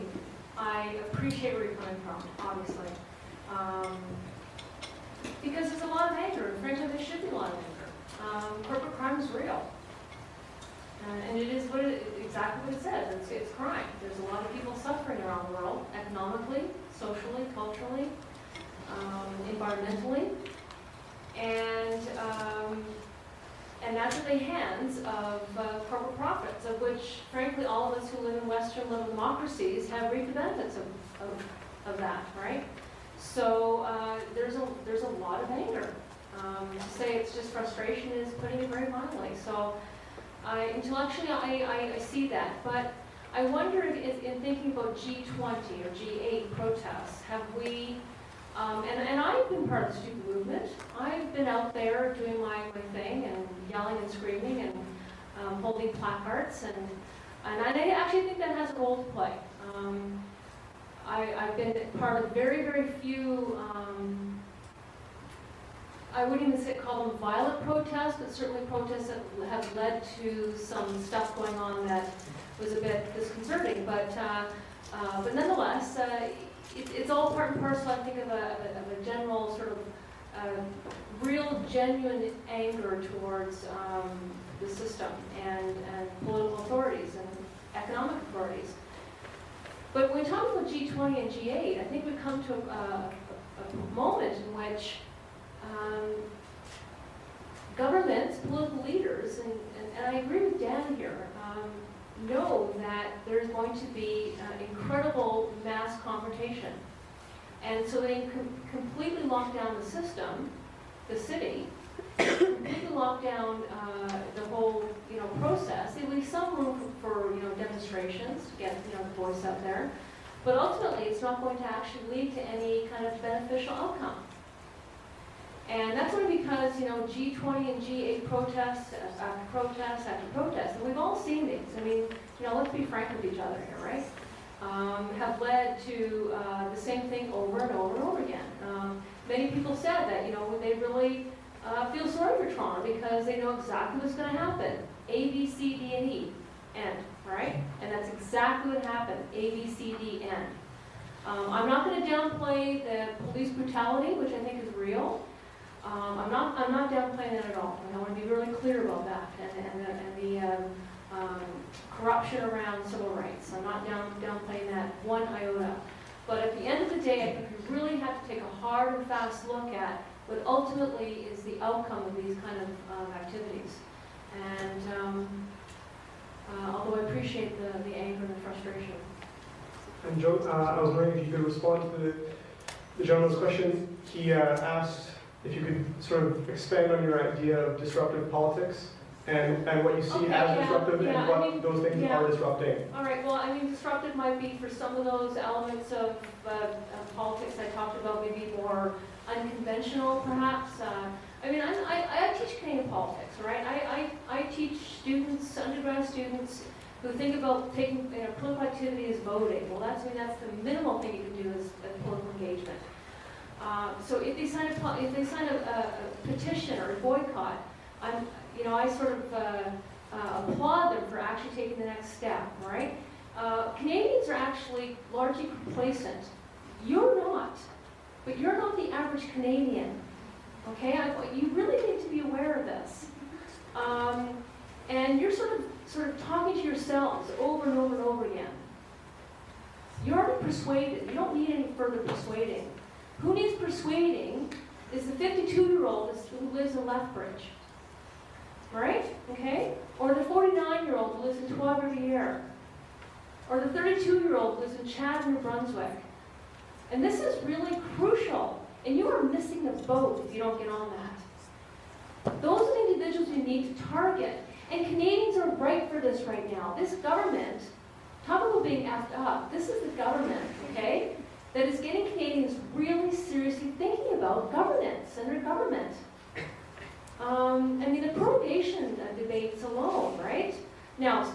I appreciate where you're coming from, obviously. Because there's a lot of anger, and frankly, there should be a lot of anger. Corporate crime is real. And it is exactly what it says. It's crime. There's a lot of people suffering around the world, economically, socially, culturally, environmentally. And that's in the hands of corporate profits, of which, frankly, all of us who live in Western liberal democracies have reaped the benefits of that, right? So there's a lot of anger. To say it's just frustration is putting it very mildly. So intellectually, I see that. But I wonder if in thinking about G20 or G8 protests, have we, and I've been part of the student movement. I've been out there doing my thing and yelling and screaming and holding placards. And I actually think that has a role to play. I've been part of very, very few, I wouldn't even call them violent protests, but certainly protests that have led to some stuff going on that was a bit disconcerting. But nonetheless, it's all part and parcel, I think, of a general sort of real, genuine anger towards the system and political authorities and economic authorities. But when we talk about G20 and G8, I think we've come to a moment in which governments, political leaders, and I agree with Dan here, know that there's going to be incredible mass confrontation. And so they completely lock down the system, the city, completely lock down the whole process. They leave some room for demonstrations to get the voice out there, but ultimately it's not going to actually lead to any kind of beneficial outcome. And that's only because G20 and G8 protests after protests after protests, and we've all seen these. I mean, let's be frank with each other here, right? Have led to the same thing over and over and over again. Many people said that they really feel sorry for Toronto because they know exactly what's going to happen. A, B, C, D, and E, end, right? And that's exactly what happened. A, B, C, D, end. I'm not going to downplay the police brutality, which I think is real. I'm not downplaying that at all, and I want to be really clear about that, and the corruption around civil rights. I'm not downplaying that one iota. But at the end of the day, I think we really have to take a hard and fast look at what ultimately is the outcome of these kind of activities. And although I appreciate the anger and the frustration. And Joan, I was wondering if you could respond to the gentleman's question. He asked if you could sort of expand on your idea of disruptive politics and what you see as disruptive and what those things are disrupting. All right, well, I mean, disruptive might be for some of those elements of politics I talked about, maybe more unconventional, perhaps. I mean, I teach Canadian politics, right? I teach students, undergrad students, who think about taking political activity as voting. Well, that's the minimal thing you can do as political engagement. So if they sign a petition or a boycott, I sort of applaud them for actually taking the next step, right? Canadians are actually largely complacent. You're not, but you're not the average Canadian, okay? You really need to be aware of this. And you're sort of talking to yourselves over and over and over again. You're already persuaded. You don't need any further persuading. Who needs persuading is the 52-year-old who lives in Lethbridge, right? Okay? Or the 49-year-old who lives in Trois-Rivières, or the 32-year-old who lives in Chatham, New Brunswick. And this is really crucial, and you are missing the boat if you don't get on that. Those are the individuals you need to target, and Canadians are ripe for this right now. This government, talk about being effed up, this is the government, okay, that is getting Canadians really seriously thinking about governance and their government. I mean, the prorogation debates alone, right? Now,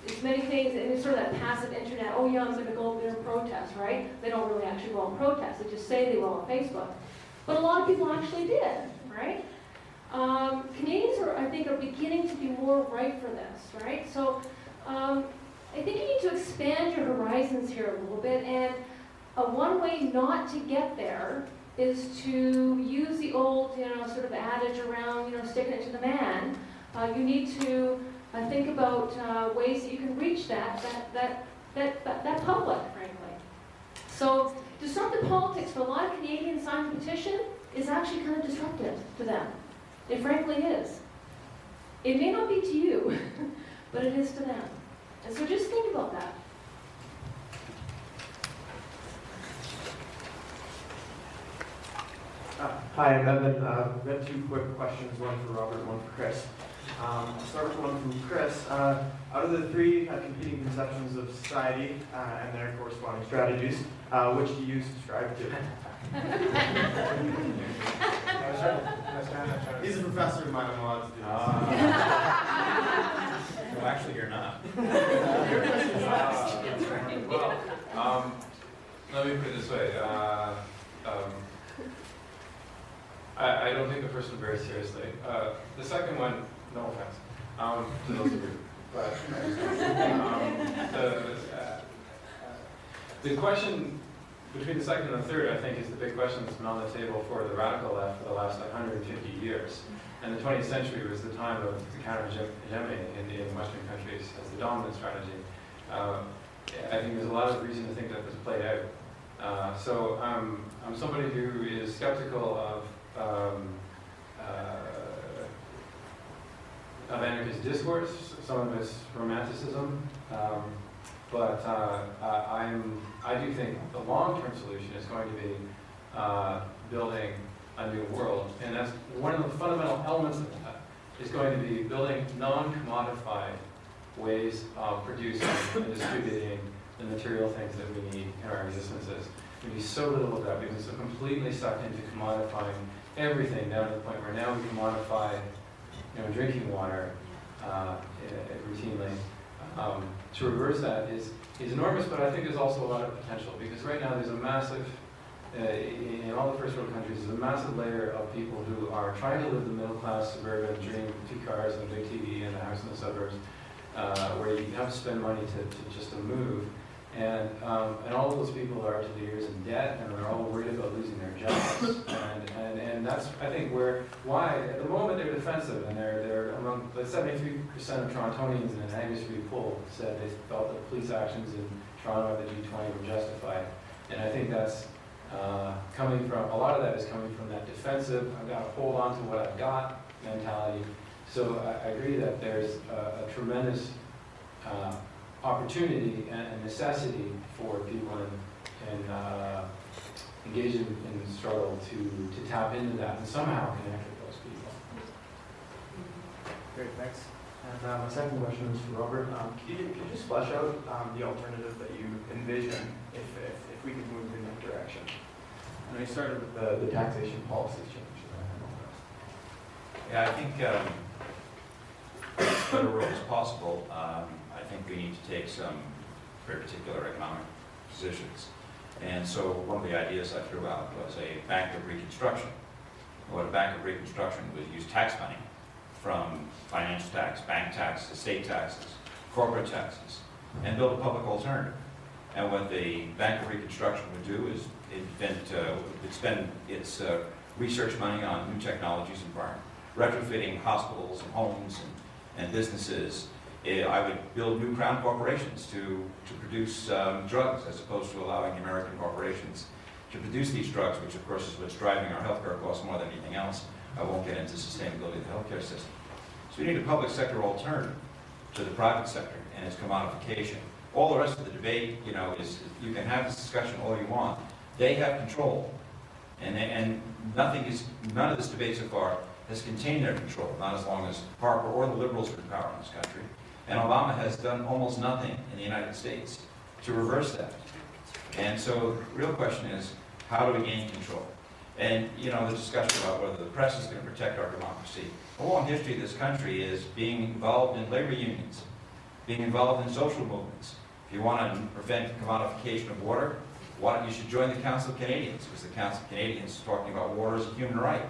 it's many things, and it's sort of that passive internet, oh yeah, I'm going to go there and protest, right? They don't really actually go and protest, they just say they will on Facebook. But a lot of people actually did, right? Canadians I think, are beginning to be more ripe for this, right? So I think you need to expand your horizons here a little bit, and one way not to get there is to use the old, sort of adage around, sticking it to the man. You need to think about ways that you can reach that public, frankly. So disruptive politics for a lot of Canadians signing the petition is actually kind of disruptive to them. It frankly is. It may not be to you, but it is to them. And so just think about that. Hi, Hi, I'm Evan. I've got two quick questions, one for Robert and one for Chris. I'll start with one from Chris. Out of the three competing conceptions of society and their corresponding strategies, which do you subscribe to? He's a professor of mine, I'm allowed to do this. Well, actually, you're not. Well, let me put it this way. I don't take the first one very seriously. The second one, no offense to those of you, but the question between the second and the third, I think, is the big question that's been on the table for the radical left for the last 150 years. And the 20th century was the time of the counter-hegemony in Western countries as the dominant strategy. I think there's a lot of reason to think that was played out. So I'm somebody who is skeptical of anarchist discourse, some of its romanticism, but I do think the long-term solution is going to be building a new world, and that's one of the fundamental elements of that is going to be building non-commodified ways of producing and distributing the material things that we need in our existences. We need so little of that. We've been so completely sucked into commodifying everything down to the point where now we commodify, drinking water routinely. To reverse that is enormous, but I think there's also a lot of potential because right now there's a massive, in all the first world countries, there's a massive layer of people who are trying to live the middle class suburban dream with 2 cars and a big TV and a house in the suburbs, where you have to spend money to move. And all of those people are to their ears in debt, and they're all worried about losing their jobs. And that's, I think, why at the moment they're defensive, and they're among the 73% of Torontonians in an Angus Reid poll said they felt that police actions in Toronto at the G20 were justified. And I think that's coming from, a lot of that is coming from that defensive, I've got to hold on to what I've got mentality. So I agree that there's a tremendous opportunity and necessity for people engaged in the struggle to tap into that and somehow connect with those people. Great, thanks. And my second question is for Robert. Could you just flesh out the alternative that you envision if we could move in that direction? I know you started with the taxation policy change. Yeah, I think whatever world is possible, I think we need to take some very particular economic positions. And so one of the ideas I threw out was a bank of reconstruction. What a bank of reconstruction would use tax money from financial tax, bank taxes, estate taxes, corporate taxes, and build a public alternative. And what the Bank of Reconstruction would do is it'd spend its research money on new technologies and retrofitting hospitals and homes and businesses. I would build new crown corporations to produce drugs as opposed to allowing American corporations to produce these drugs, which of course is what's driving our healthcare costs more than anything else. I won't get into sustainability of the healthcare system. So we need a public sector alternative to the private sector and its commodification. All the rest of the debate, is you can have this discussion all you want. They have control, and none of this debate so far has contained their control, not as long as Harper or the Liberals are in power in this country. And Obama has done almost nothing in the United States to reverse that. And so the real question is, how do we gain control? And, the discussion about whether the press is going to protect our democracy. A long history of this country is being involved in labor unions, being involved in social movements. If you want to prevent commodification of water, you should join the Council of Canadians, because the Council of Canadians is talking about water as a human right.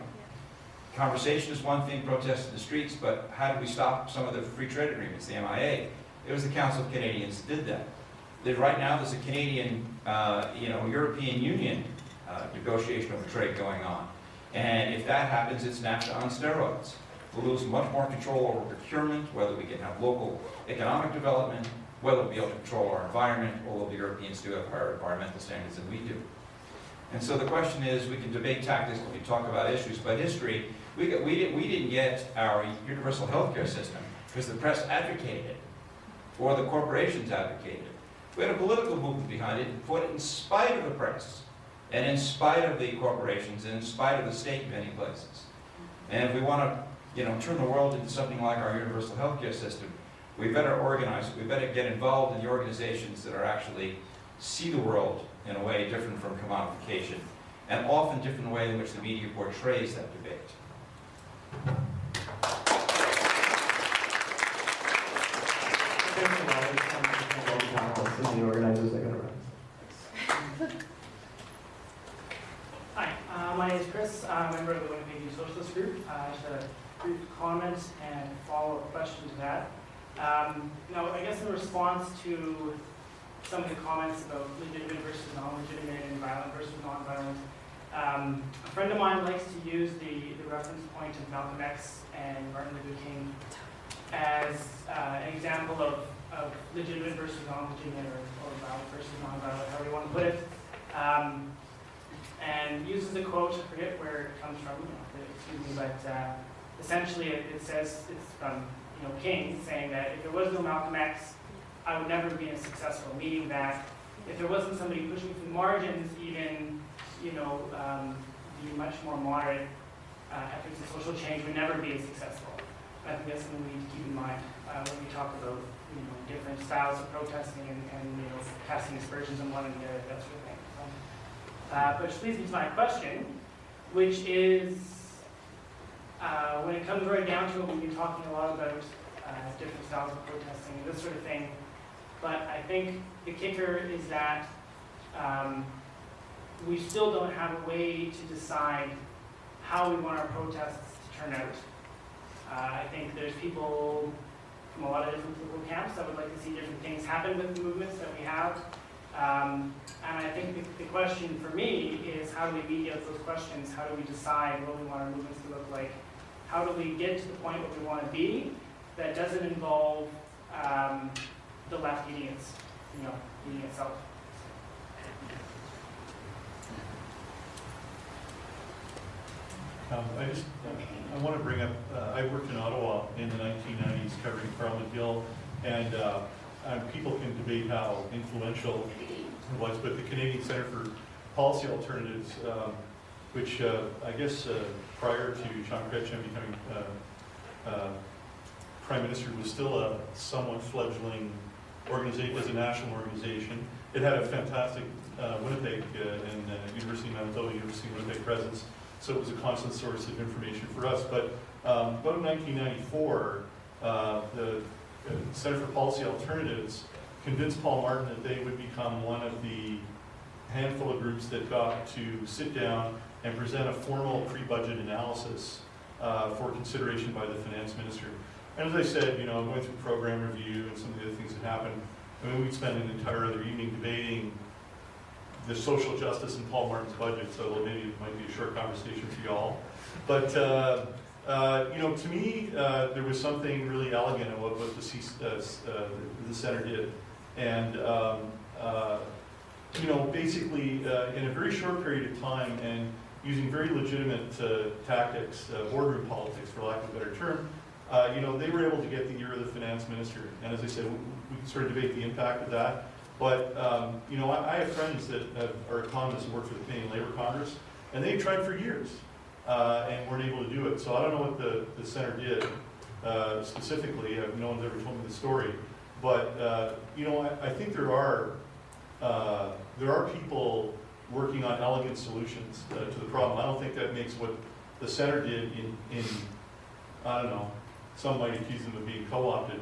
Conversation is one thing, protest in the streets, but how did we stop some of the free trade agreements, the MIA? It was the Council of Canadians that did that. Right now there's a Canadian, European Union negotiation of trade going on. And if that happens, it's NAFTA on steroids. We'll lose much more control over procurement, whether we can have local economic development, whether we'll be able to control our environment, although the Europeans do have higher environmental standards than we do. And so the question is, we can debate tactics when we talk about issues, but history, we didn't get our universal healthcare system because the press advocated it, or the corporations advocated it. We had a political movement behind it and fought it in spite of the press. and in spite of the corporations, and in spite of the state in many places. And if we want to, turn the world into something like our universal healthcare system, we better organize, we better get involved in the organizations that are actually see the world in a way different from commodification, and often different way in which the media portrays that debate. The organizers are going to run. Hi, my name is Chris. I'm a member of the Winnipeg Youth Socialist Group. Just a brief comment and follow-up question to that. Now, I guess in response to some of the comments about legitimate versus non-legitimate and violent versus non-violent, a friend of mine likes to use the reference point of Malcolm X and Martin Luther King as an example of legitimate versus non-legitimate or violent versus non-violent, however you want to put it. And uses a quote, I forget where it comes from, excuse me, but essentially it says, it's from King, saying that if there was no Malcolm X, I would never be as successful, meaning that if there wasn't somebody pushing through margins, even, the much more moderate efforts of social change would never be as successful. I think that's something we need to keep in mind when we talk about, different styles of protesting and casting aspersions on one another, that sort of thing. So, which leads me to my question, which is, when it comes right down to it, we've been talking a lot about different styles of protesting and this sort of thing, but I think the kicker is that we still don't have a way to decide how we want our protests to turn out. I think there's people from a lot of different political camps that would like to see different things happen with the movements that we have. And I think the question for me is, how do we mediate those questions? How do we decide what we want our movements to look like? How do we get to the point where we want to be that doesn't involve the left eating itself? I want to bring up, I worked in Ottawa in the 1990s covering Parliament Hill, and people can debate how influential it was, but the Canadian Centre for Policy Alternatives, which I guess prior to Jean Chrétien becoming Prime Minister, was still a somewhat fledgling organization, as a national organization. It had a fantastic Winnipeg and University of Manitoba, University of Winnipeg presence, so it was a constant source of information for us. But about 1994, the Centre for Policy Alternatives convinced Paul Martin that they would become one of the handful of groups that got to sit down and present a formal pre-budget analysis for consideration by the finance minister. And as I said, going through program review and some of the other things that happened, we'd spend an entire other evening debating the social justice in Paul Martin's budget, so maybe it might be a short conversation for y'all. But to me, there was something really elegant about what the Centre did, and basically in a very short period of time, and using very legitimate tactics, boardroom politics, for lack of a better term, they were able to get the ear of the finance minister. And as I said, we can sort of debate the impact of that. But, I have friends that are economists and work for the Canadian Labour Congress, and they tried for years and weren't able to do it. So I don't know what the Centre did specifically. No one's ever told me the story. But, I think there are people working on elegant solutions to the problem. I don't think that makes what the Centre did in I don't know, some might accuse them of being co-opted.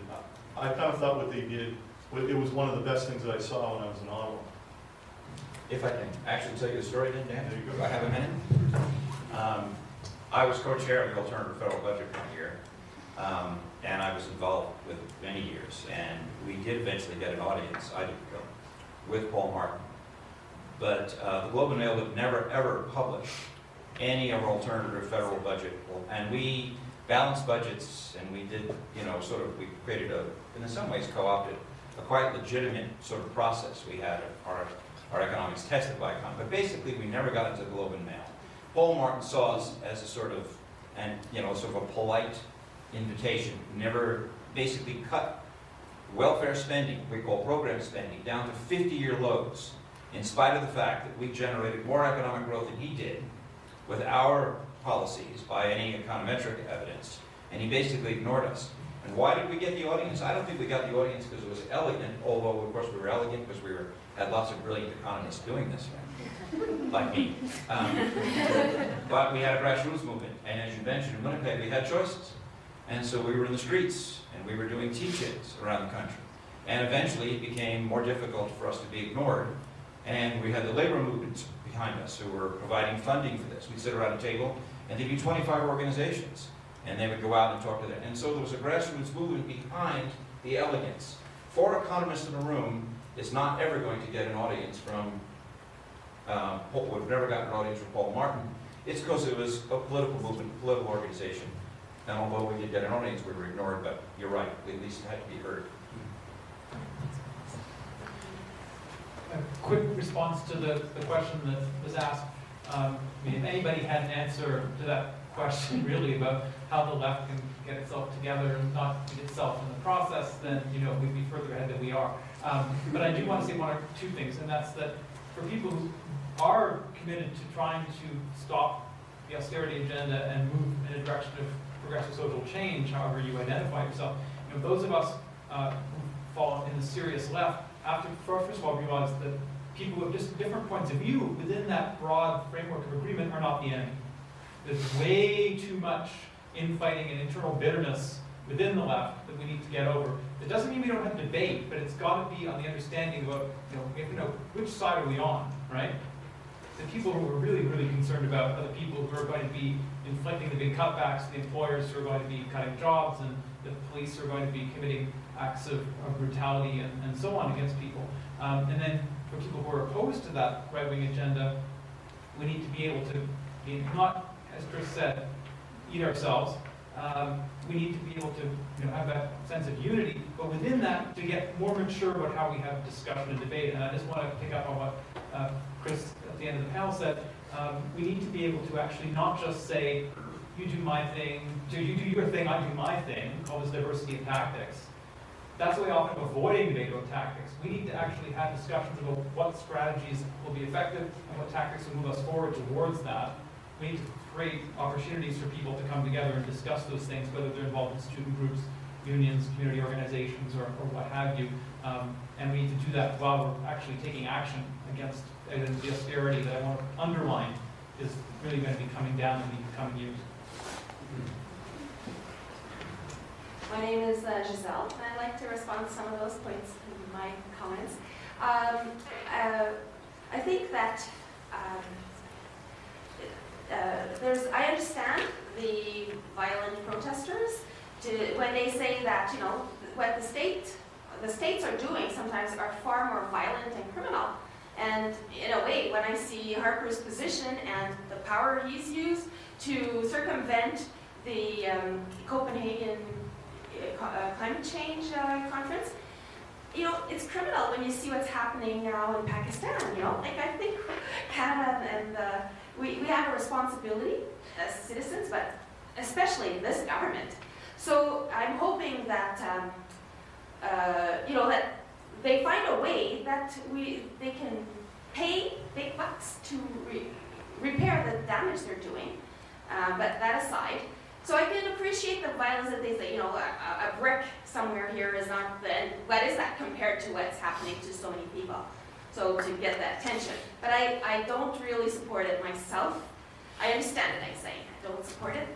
I kind of thought what they did, it was one of the best things that I saw when I was in Ottawa. If I can actually tell you the story then, Dan? There you go. Do I have a minute? I was co-chair of the alternative federal budget one year, and I was involved with it many years, and we did eventually get an audience, I didn't go, with Paul Martin. But the Globe and Mail would never, ever publish any of our alternative federal budget, and we balanced budgets, and we did, we created in some ways co-opted, a quite legitimate sort of process. We had our economics tested by econ, but basically we never got into the Globe and Mail. Paul Martin saw us as a sort of a polite invitation. Never basically cut welfare spending, we call program spending, down to 50-year lows. in spite of the fact that we generated more economic growth than he did with our policies by any econometric evidence, and he basically ignored us. And why did we get the audience? I don't think we got the audience because it was elegant, although of course we were elegant because we had lots of brilliant economists doing this, like me. But we had a grassroots movement, and as you mentioned in Winnipeg, we had choices. And so we were in the streets, and we were doing teach-ins around the country. And eventually it became more difficult for us to be ignored, and we had the labor movements behind us who were providing funding for this. We'd sit around a table, and there'd be 25 organizations, and they would go out and talk to them. And so there was a grassroots movement behind the elegance. 4 economists in a room is not ever going to get an audience from, we've never gotten an audience from Paul Martin. It's because it was a political movement, a political organization. And although we did get an audience, we were ignored, but you're right, we at least had to be heard. A quick response to the question that was asked. I mean, if anybody had an answer to that question really about how the left can get itself together and not eat itself in the process, then we'd be further ahead than we are. But I do want to say 1 or 2 things, and that's that for people who are committed to trying to stop the austerity agenda and move in a direction of progressive social change, however you identify yourself, those of us who fall in the serious left have to first of all realize that people with just different points of view within that broad framework of agreement are not the enemy. There's way too much infighting and internal bitterness within the left that we need to get over. It doesn't mean we don't have debate, but it's got to be on the understanding of, we have to know which side are we on, right? The people who we're really, really concerned about are the people who are going to be inflicting the big cutbacks, the employers who are going to be cutting jobs, and the police who are going to be committing acts of brutality and so on against people. And then for people who are opposed to that right-wing agenda, we need to be able to be not, as Chris said, eat ourselves. We need to be able to have that sense of unity, but within that, to get more mature about how we have discussion and debate. And I just want to pick up on what Chris at the end of the panel said. We need to be able to actually not just say, you do my thing, you do your thing, I do my thing, call this diversity of tactics. That's a way often of avoiding debate about tactics. We need to actually have discussions about what strategies will be effective and what tactics will move us forward towards that. We need to create opportunities for people to come together and discuss those things, whether they're involved in student groups, unions, community organizations, or what have you. And we need to do that while we're actually taking action against the austerity that I want to underline is really going to be coming down in the coming years. My name is Giselle, and I'd like to respond to some of those points in my comments. I think that I understand the violent protesters when they say that, what the states are doing sometimes are far more violent and criminal. And in a way, when I see Harper's position and the power he's used to circumvent the Copenhagen climate change conference, it's criminal when you see what's happening now in Pakistan, Like, I think Canada and we have a responsibility as citizens, but especially this government. So I'm hoping that, that they find a way that they can pay big bucks to repair the damage they're doing. But that aside, so I can appreciate the violence that they say, a brick somewhere here is not the end. What is that compared to what's happening to so many people? So to get that attention. But I don't really support it myself. I understand it, I'm saying. I don't support it.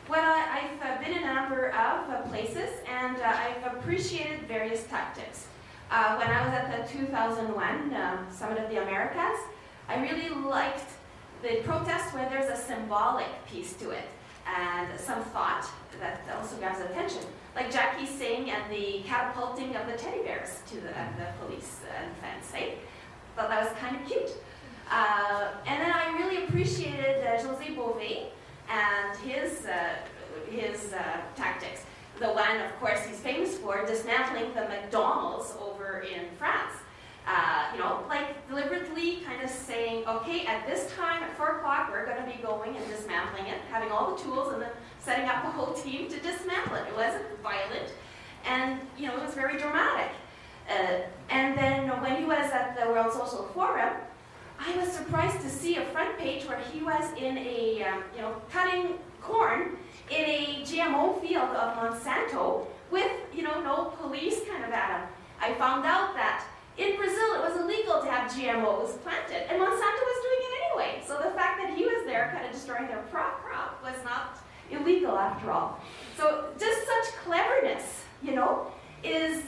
Well, I've been in a number of places, and I've appreciated various tactics. When I was at the 2001 Summit of the Americas, I really liked the protest where there's a symbolic piece to it and some thought that also grabs attention. Like Jackie Singh and the catapulting of the teddy bears to the police and fence, eh? Thought that was kind of cute. And then I really appreciated José Bové and his tactics. The one, of course, he's famous for dismantling the McDonald's over in France. Like deliberately kind of saying, okay, at this time, at 4 o'clock, we're going to be going and dismantling it, having all the tools, and then setting up a whole team to dismantle it. It wasn't violent, and it was very dramatic. And then when he was at the World Social Forum, I was surprised to see a front page where he was in a, cutting corn in a GMO field of Monsanto with, no police kind of at him. I found out that in Brazil it was illegal to have GMOs planted, and Monsanto was doing it anyway. So the fact that he was there kind of destroying their crop was not illegal after all. So just such cleverness, is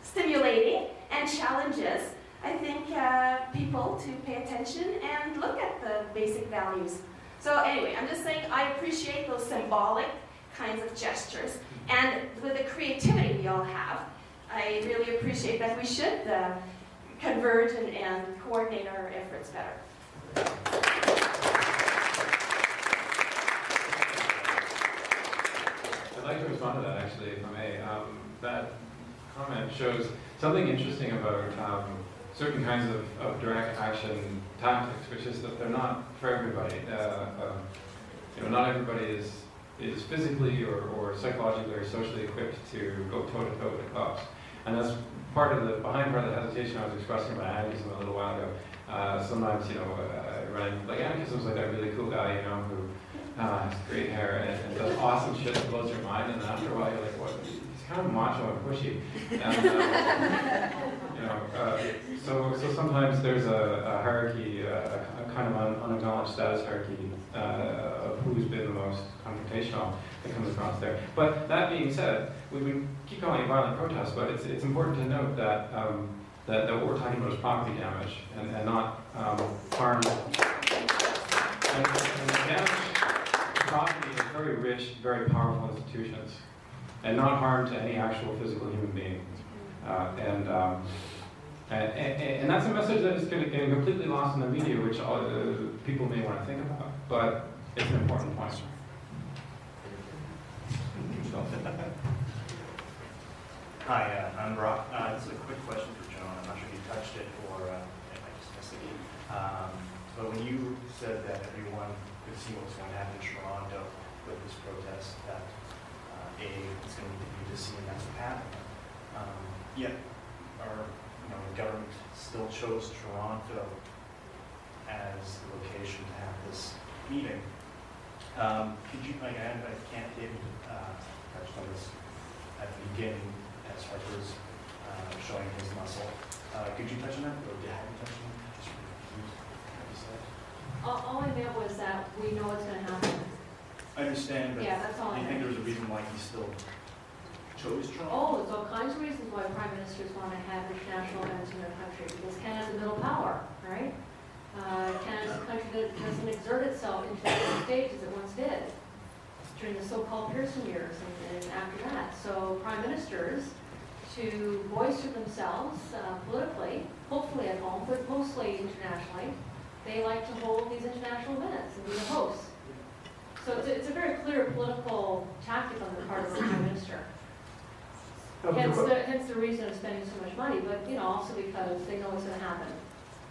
stimulating and challenges, I think, people to pay attention and look at the basic values. So anyway, I'm just saying I appreciate those symbolic kinds of gestures. And with the creativity we all have, I really appreciate that we should converge and coordinate our efforts better. I'd like to respond to that, actually, if I may. That comment shows something interesting about certain kinds of direct action tactics, which is that they're not for everybody. Not everybody is physically or psychologically or socially equipped to go toe-to-toe with the cops. And that's behind part of the hesitation I was expressing about anarchism a little while ago. Sometimes, I run like anarchism is like that really cool guy, who has great hair and does awesome shit that blows your mind, and then after a while you're like, what? He's kind of macho and pushy. And, so sometimes there's a hierarchy, a kind of unacknowledged status hierarchy of who's been the most confrontational that comes across there. But that being said, we keep calling it violent protest, but it's important to note that that what we're talking about is property damage and not harm. And damage to property is very rich, very powerful institutions, and not harm to any actual physical human being. And that's a message that is getting completely lost in the media, which people may want to think about, but it's an important point. Hi, I'm Brock. This is a quick question for Joan. I'm not sure if you touched it or if I just missed it. But when you said that everyone could see what's going to happen in Toronto with this protest, that it's going to be to see, and that's what happened. Yet, the government still chose Toronto as the location to have this meeting. Could you, I can't David touched on this at the beginning as Harper's showing his muscle. Could you touch on that, or have you touched on that? Just what you said. All I meant was that we know it's going to happen. I understand, but Yeah, that's all do you I think meant. there's a reason why he still chose Toronto? Oh, there's all kinds of reasons why prime ministers want to have international events in their country, because Canada's a middle power, right? Canada's a country that doesn't exert itself into the same stage as it once did during the so-called Pearson years and after that. So prime ministers, to voice to themselves politically, hopefully at home, but mostly internationally, they like to hold these international events and be the hosts. So it's a very clear political tactic on the part of the prime minister. Hence the reason of spending so much money, but also because they know it's going to happen.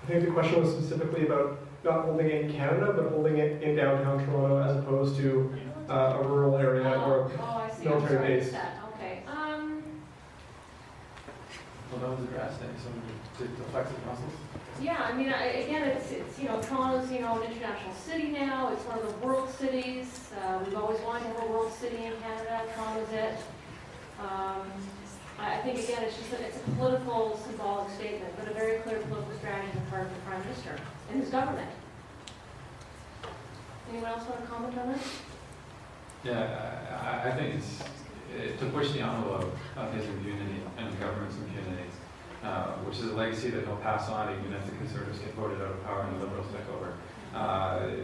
I think the question was specifically about not holding it in Canada, but holding it in downtown Toronto as opposed to a rural area or I see. military base. Okay. Well, that was addressed, to flex the muscles. Yeah, I mean, again, it's Toronto's, an international city now. It's one of the world cities. We've always wanted to have a world city in Canada. Toronto's it. I think, again, it's a political, symbolic statement, but a very clear political strategy on the part of the Prime Minister and his government. Anyone else want to comment on this? Yeah, I think it's to push the envelope of his impunity and the government's impunity, which is a legacy that he'll pass on even if the Conservatives get voted out of power and the Liberals take over.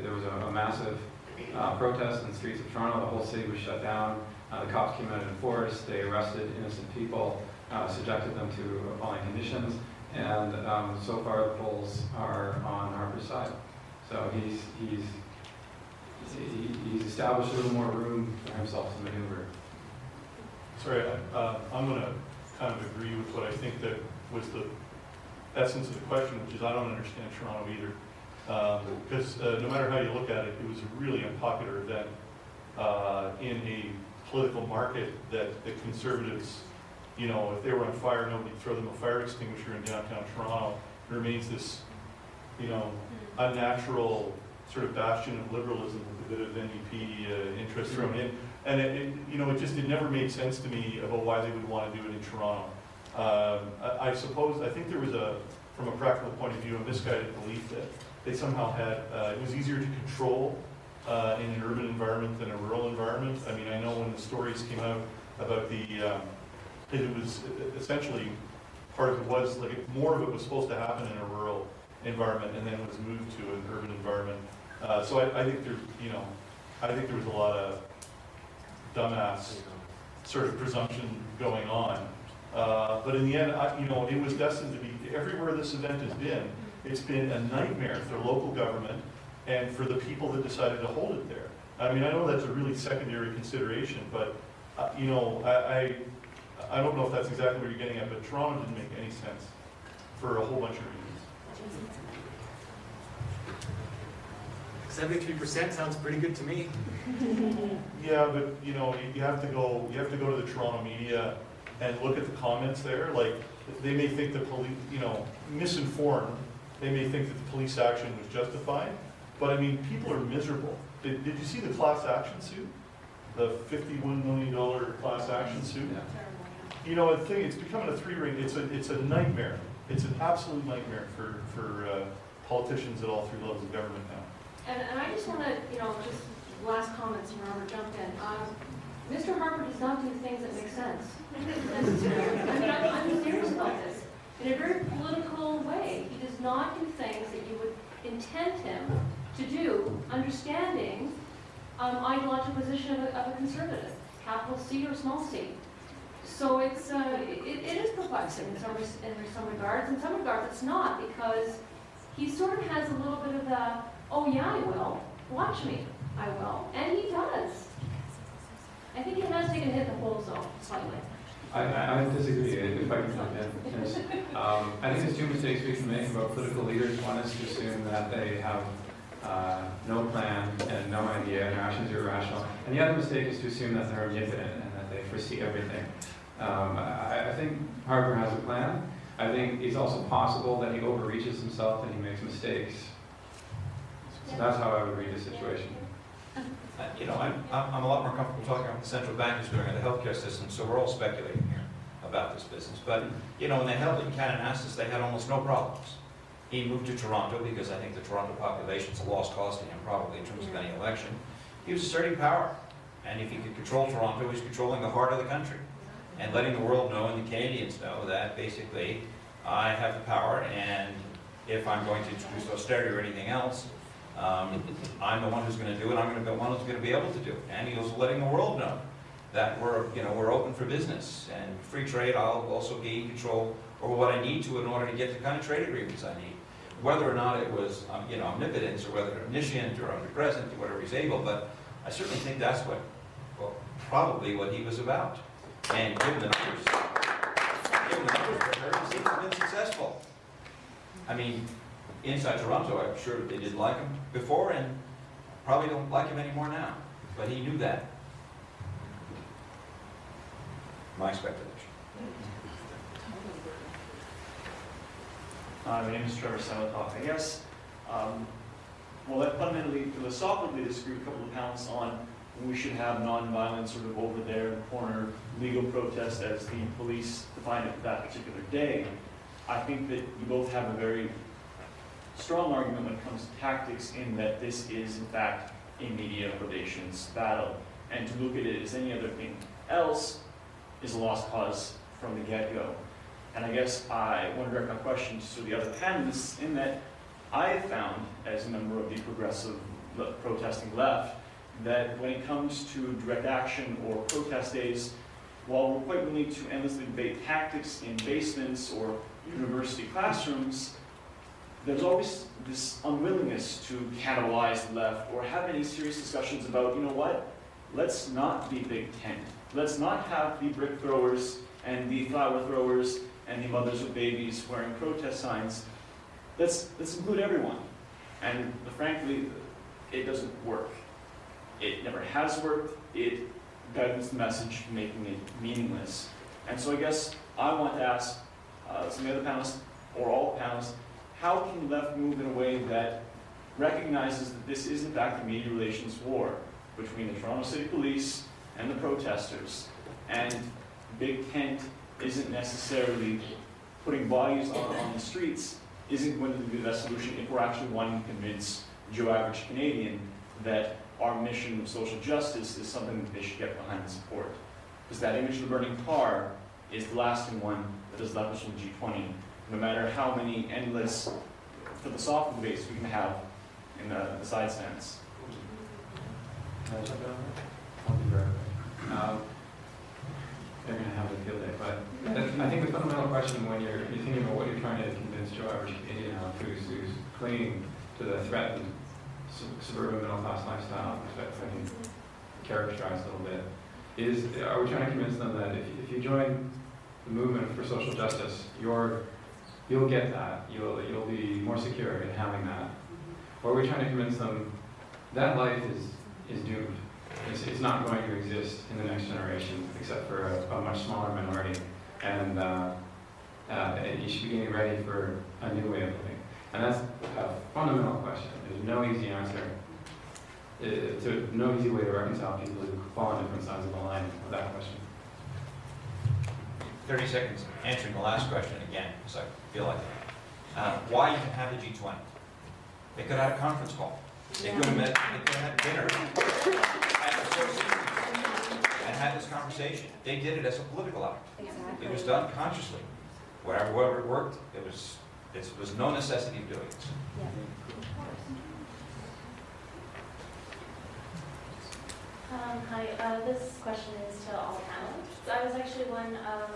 There was a massive protest in the streets of Toronto. The whole city was shut down. The cops came out in force. They arrested innocent people, subjected them to appalling conditions, and so far the polls are on Harper's side. So he's established a little more room for himself to maneuver. Sorry, I'm going to kind of agree with what I think that was the essence of the question, which is I don't understand Toronto either. Because no matter how you look at it, it was a really unpopular event in a political market that the Conservatives you know, if they were on fire, nobody would throw them a fire extinguisher in downtown Toronto. It remains this, you know, unnatural sort of bastion of liberalism with a bit of NDP interest thrown in. And you know, it never made sense to me about why they would want to do it in Toronto. I suppose, I think there was from a practical point of view, a misguided belief that they somehow had, it was easier to control in an urban environment than a rural environment. I mean, I know when the stories came out about it was essentially, part of it was, like, more of it was supposed to happen in a rural environment and then was moved to an urban environment. So I think there, you know, I think there was a lot of dumbass sort of presumption going on. But in the end, you know, it was destined to be, everywhere this event has been, it's been a nightmare for local government and for the people that decided to hold it there. I mean, I know that's a really secondary consideration, but, you know, I don't know if that's exactly what you're getting at, but Toronto didn't make any sense for a whole bunch of reasons. 73% sounds pretty good to me. Yeah, but you know, you have to go to the Toronto media and look at the comments there. Like, they may think the police, you know, misinformed. They may think that the police action was justified, but I mean, people are miserable. Did you see the class action suit? The $51 million class action suit? Yeah. You know, the thing, it's becoming a three-ring. It's a nightmare. It's an absolute nightmare for politicians at all three levels of government now. And I just want to, you know, just last comments, and Robert jumped in. Mr. Harper does not do things that make sense, necessarily. I mean, I'm serious about this. In a very political way, he does not do things that you would intend him to do, understanding ideological position of a conservative, capital C or small c. So it is perplexing in some regards. In some regards, it's not, because he sort of has a little bit of the, oh yeah, I will. Watch me, I will. And he does. I think he has taken a hit in the whole zone, slightly. I disagree, if I can jump in. Yes. I think there's two mistakes we can make about political leaders. One is to assume that they have no plan and no idea, and their actions are irrational. And the other mistake is to assume that they're omnipotent and that they foresee everything. I think Harper has a plan. I think it's also possible that he overreaches himself and he makes mistakes. So that's how I would read the situation. You know, I'm a lot more comfortable talking about what the central bank is doing in the healthcare system, so we're all speculating here about this business. But, you know, when they held it in Cananas, they had almost no problems. He moved to Toronto because I think the Toronto population's a lost cause to him, probably, in terms of any election. He was asserting power. And if he could control Toronto, he's controlling the heart of the country. And letting the world know and the Canadians know that, basically, I have the power, and if I'm going to introduce austerity or anything else, I'm the one who's going to do it. I'm going to be the one who's going to be able to do it. And he was letting the world know that we're open for business and free trade. I'll also gain control over what I need to in order to get the kind of trade agreements I need. Whether or not it was omnipotence, or whether omniscient or omnipresent or whatever he's able, but I certainly think that's probably what he was about. And given the numbers, he seems to have been successful. I mean, inside Toronto, I'm sure they didn't like him before and probably don't like him anymore now. But he knew that. My speculation. My name is Trevor Semetoff. I guess, well, I fundamentally, philosophically disagree with a couple of pounds on when we should have nonviolent sort of over there in the corner legal protest as the police define it for that particular day. I think that you both have a very strong argument when it comes to tactics, in that this is in fact a media relations battle, and to look at it as any other thing else is a lost cause from the get-go. And I guess I want to direct my question to the other panelists, in that I have found, as a member of the progressive protesting left, that when it comes to direct action or protest days, while we're quite willing to endlessly debate tactics in basements or university classrooms, there's always this unwillingness to cannibalize the left or have any serious discussions about, you know what, let's not be Big Tent. Let's not have the brick throwers and the flower throwers and the mothers with babies wearing protest signs. Let's include everyone. And frankly, it doesn't work. It never has worked. It guides the message, making it meaningless. And so I guess I want to ask some of the other panelists, or all panelists, how can the left move in a way that recognizes that this is in fact a media relations war between the Toronto City Police and the protesters, and Big Tent isn't necessarily putting bodies on the streets, isn't going to be the best solution if we're actually wanting to convince Joe Average Canadian that our mission of social justice is something that they should get behind and support. Because that image of the burning car is the lasting one that has left us from G20, no matter how many endless philosophical debates we can have in the side stands. They're going to have a field day, but I think the fundamental question when you're thinking about what you're trying to convince Joe Average Canadian of, who's clinging to the threatened suburban middle-class lifestyle, which I can characterize a little bit, is are we trying to convince them that if you join the movement for social justice, you'll get that, you'll be more secure in having that, or are we trying to convince them that life is doomed? It's not going to exist in the next generation, except for a much smaller minority, and you should be getting ready for a new way of living. And that's a fundamental question. There's no easy answer, no easy way to reconcile people who fall on different sides of the line with that question. 30 seconds answering the last question again, because I feel like why even have the G20? They could have had a conference call. They could have met, they could have had dinner and had this conversation. They did it as a political act. Exactly. It was done consciously. Wherever it worked, it was no necessity of doing this. Yeah. Hi, this question is to all panelists. I was actually one of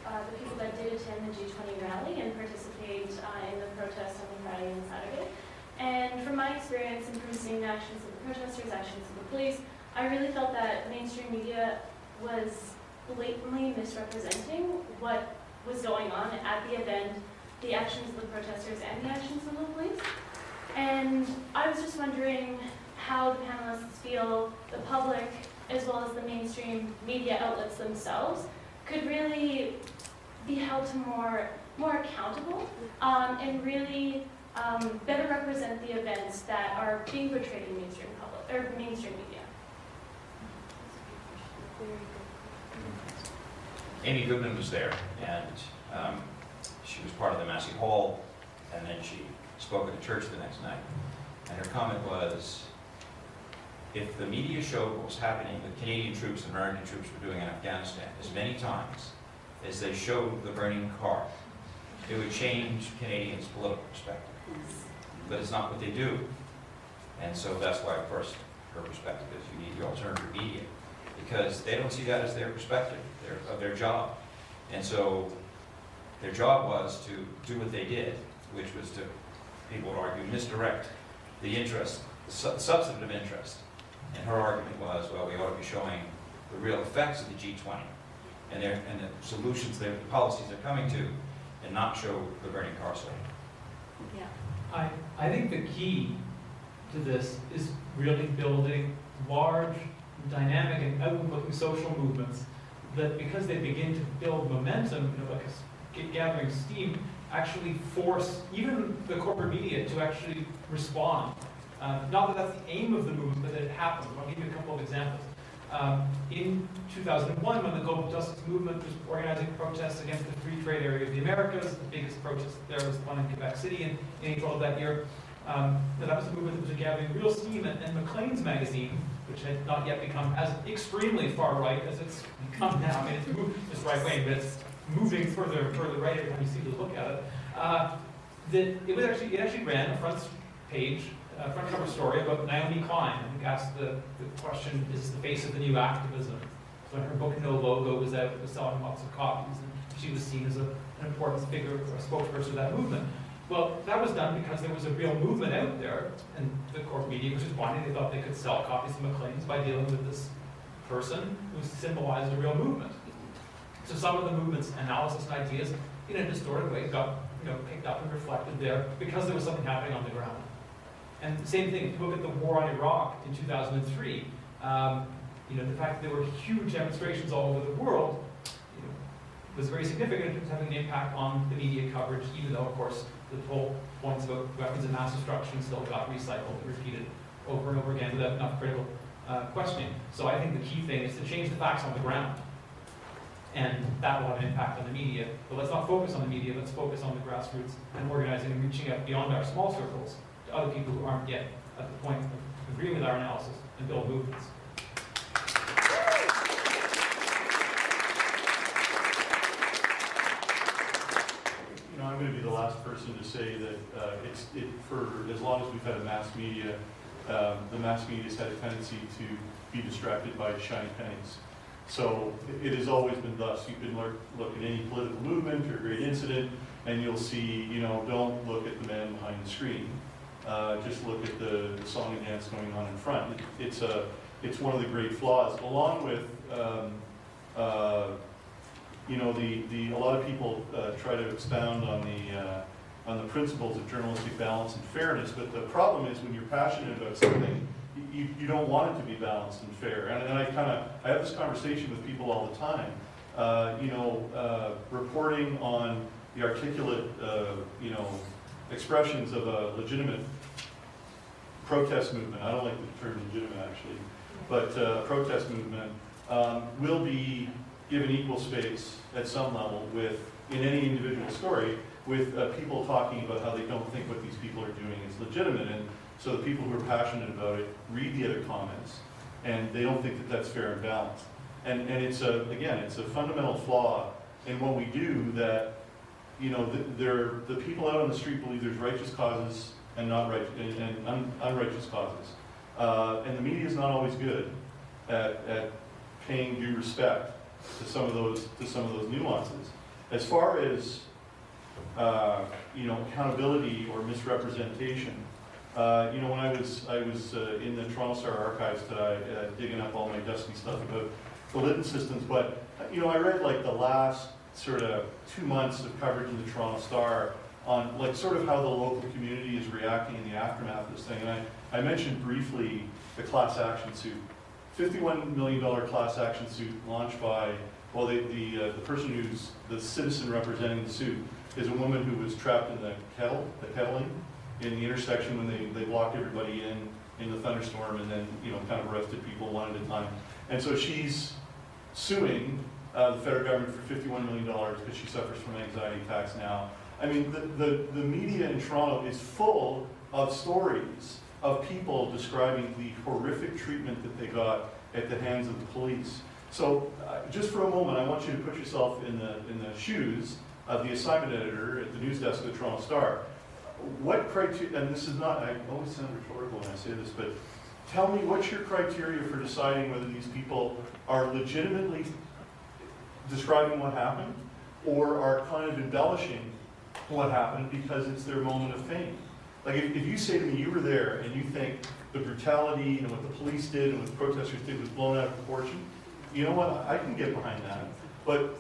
the people that did attend the G20 rally and participate in the protests on the Friday and Saturday. And from my experience and from seeing the actions of the protesters, actions of the police, I really felt that mainstream media was blatantly misrepresenting what was going on at the event, the actions of the protesters and the actions of the police. And I was just wondering how the panelists feel the public, as well as the mainstream media outlets themselves, could really be held to more accountable and really better represent the events that are being portrayed in mainstream mainstream media. Amy Goodman was there, and she was part of the Massey Hall, and then she spoke at the church the next night. And her comment was, if the media showed what was happening, the Canadian troops and American troops were doing in Afghanistan as many times as they showed the burning car, it would change Canadians' political perspective. But it's not what they do. And so that's why, of course, her perspective is you need the alternative media, because they don't see that as their perspective of their job. And so their job was to do what they did, which was to, people would argue, misdirect the interest, the substantive interest. And her argument was, well, we ought to be showing the real effects of the G20 and the solutions, the policies they're coming to, and not show the burning car sale. Yeah. I think the key to this is really building large, dynamic, and outward-looking social movements that, because they begin to build momentum, like gathering steam, actually force even the corporate media to actually respond. Not that that's the aim of the movement, but that it happens. I'll give you a couple of examples. In 2001, when the Global Justice Movement was organizing protests against the free trade area of the Americas, the biggest protest there was one in Quebec City in April of that year. That was a movement that was gathering real steam, and Maclean's magazine, which had not yet become as extremely far right as it's become now. I mean, it's right wing, but it's moving further and further right every time you see the look at it. It actually ran a front cover story about Naomi Klein, who asked the question, is this the face of the new activism? So when her book No Logo was out, it was selling lots of copies, and she was seen as an important figure, a spokesperson of that movement. Well, that was done because there was a real movement out there, and the corporate media was responding. They thought they could sell copies of Maclean's by dealing with this person who symbolized a real movement. So some of the movement's analysis and ideas, in a distorted way, got picked up and reflected there because there was something happening on the ground. And the same thing, if you look at the war on Iraq in 2003, the fact that there were huge demonstrations all over the world, was very significant in terms of having an impact on the media coverage, even though, of course, the whole points about weapons of mass destruction still got recycled and repeated over and over again without enough critical questioning. So I think the key thing is to change the facts on the ground. And that will have an impact on the media. But let's not focus on the media, let's focus on the grassroots and organizing and reaching out beyond our small circles to other people who aren't yet at the point of agreeing with our analysis and build movements. I'm going to be the last person to say that for as long as we've had a mass media, the mass media has had a tendency to be distracted by shiny pennies. So it has always been thus. You can look at any political movement or great incident, and you'll see, don't look at the man behind the screen. Just look at the song and dance going on in front. It's one of the great flaws, along with a lot of people try to expound on the principles of journalistic balance and fairness, but the problem is when you're passionate about something, you don't want it to be balanced and fair. And I have this conversation with people all the time. Reporting on the articulate, expressions of a legitimate protest movement. I don't like the term legitimate actually, but protest movement will be given equal space at some level in any individual story, with people talking about how they don't think what these people are doing is legitimate. And so the people who are passionate about it read the other comments, and they don't think that that's fair and balanced. And it's a fundamental flaw in what we do that, the people out on the street believe there's righteous causes and unrighteous causes. And the media is not always good at paying due respect to some of those nuances. As far as accountability or misrepresentation, when I was in the Toronto Star archives today, digging up all my dusty stuff about the Lytton systems, but I read like the last sort of 2 months of coverage in the Toronto Star on like sort of how the local community is reacting in the aftermath of this thing, and I mentioned briefly the class action suit. $51 million class action suit launched by, well, the person who's the citizen representing the suit is a woman who was trapped in the kettling in the intersection when they blocked everybody in the thunderstorm, and then kind of arrested people one at a time. And so she's suing the federal government for $51 million because she suffers from anxiety attacks now. I mean, the media in Toronto is full of stories of people describing the horrific treatment that they got at the hands of the police. So just for a moment, I want you to put yourself in the shoes of the assignment editor at the news desk of the Toronto Star. What criteria, and this is not, I always sound rhetorical when I say this, but tell me what's your criteria for deciding whether these people are legitimately describing what happened or are kind of embellishing what happened because it's their moment of fame. Like if you say to me you were there and you think the brutality and what the police did and what the protesters did was blown out of proportion, you know what, I can get behind that. But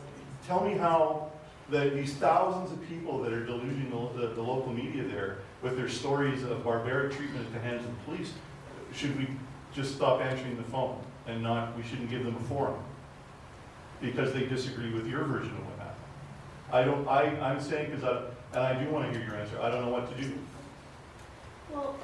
tell me how these thousands of people that are deluging the local media there with their stories of barbaric treatment at the hands of the police, should we just stop answering the phone and we shouldn't give them a forum because they disagree with your version of what happened? I'm saying, and I do want to hear your answer, I don't know what to do. Well,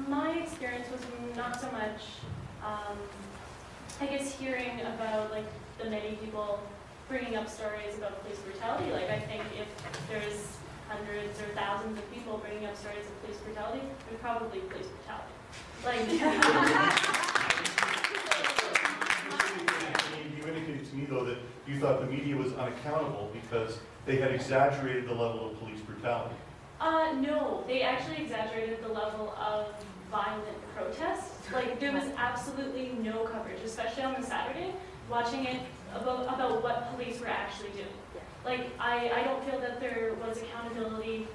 my experience was not so much, I guess, hearing about like the many people bringing up stories about police brutality. Like I think if there's hundreds or thousands of people bringing up stories of police brutality, there's probably police brutality. Like. You indicated to me though that you thought the media was unaccountable because they had exaggerated the level of police brutality. No, they actually exaggerated the level of violent protest. Like there was absolutely no coverage, especially on the Saturday, watching it about what police were actually doing. Like I don't feel that there was accountability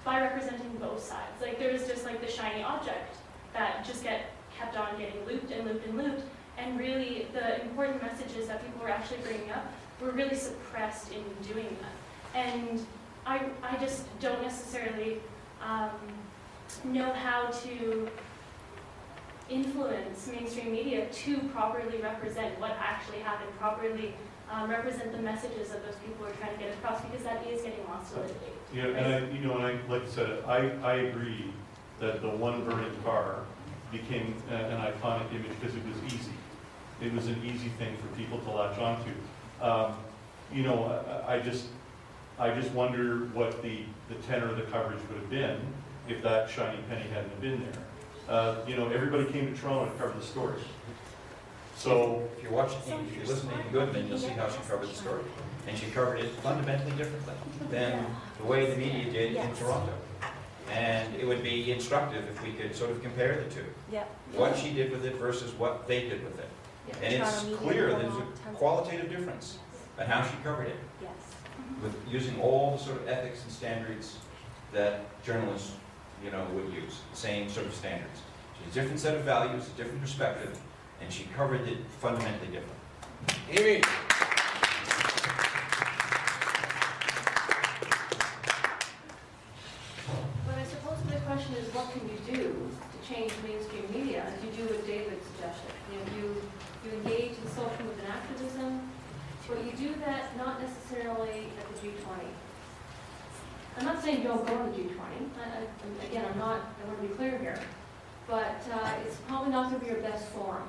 by representing both sides. Like there was just like the shiny object that just kept on getting looped and looped and looped, and really the important messages that people were actually bringing up were really suppressed in doing that. And I just don't necessarily know how to influence mainstream media to properly represent what actually happened, properly represent the messages that those people are trying to get across, because that is getting lost in the debate. Yeah, and like I said, I agree that the one burning car became an iconic image because it was easy. It was an easy thing for people to latch onto. I just wonder what the tenor of the coverage would have been if that shiny penny hadn't been there. Everybody came to Toronto to cover the story. So if you're watching, if you're listening to Goodman, you'll see how she covered the story, and she covered it fundamentally differently than the way the media did in Toronto. And it would be instructive if we could sort of compare the two. What she did with it versus what they did with it. And it's clear that there's a qualitative difference in how she covered it. With using all the sort of ethics and standards that journalists, would use, the same sort of standards. She has a different set of values, a different perspective, and she covered it fundamentally different. Amy. But I suppose the question is, what can you do to change mainstream media? As you do what David suggested. You engage in social movement activism, but you do that not necessarily at the G20. I'm not saying don't go to the G20. Again, I want to be clear here. But it's probably not going to be your best forum.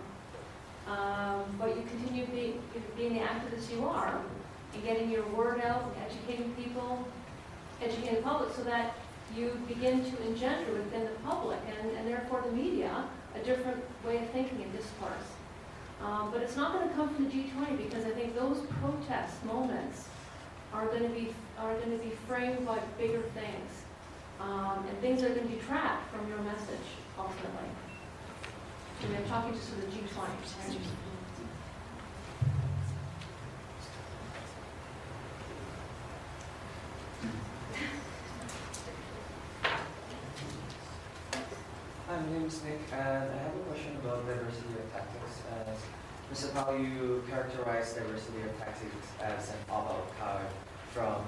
But you continue being the activist you are, and getting your word out, educating people, educating the public, so that you begin to engender within the public, and therefore the media, a different way of thinking and discourse. But it's not going to come from the G20, because I think those protest moments are going to be framed by bigger things, and things are going to detract from your message ultimately. And I'm talking just for the G20. Hi, my name is Nick, and I have a question about diversity of tactics. Mr. Powell, you characterized diversity of tactics as an opt-out card from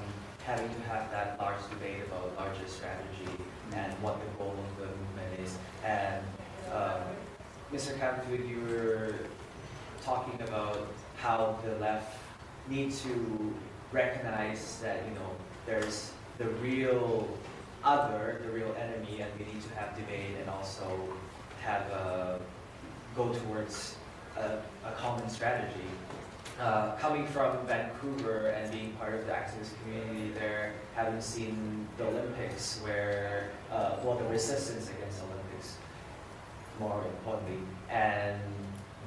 having to have that large debate about larger strategy and what the goal of the movement is. And Mr. Camfield, you were talking about how the left need to recognize that, there's the real other, the real enemy, and we need to have debate and also have go towards a common strategy. Coming from Vancouver and being part of the activist community there, having seen the Olympics where, the resistance against the Olympics, more importantly, and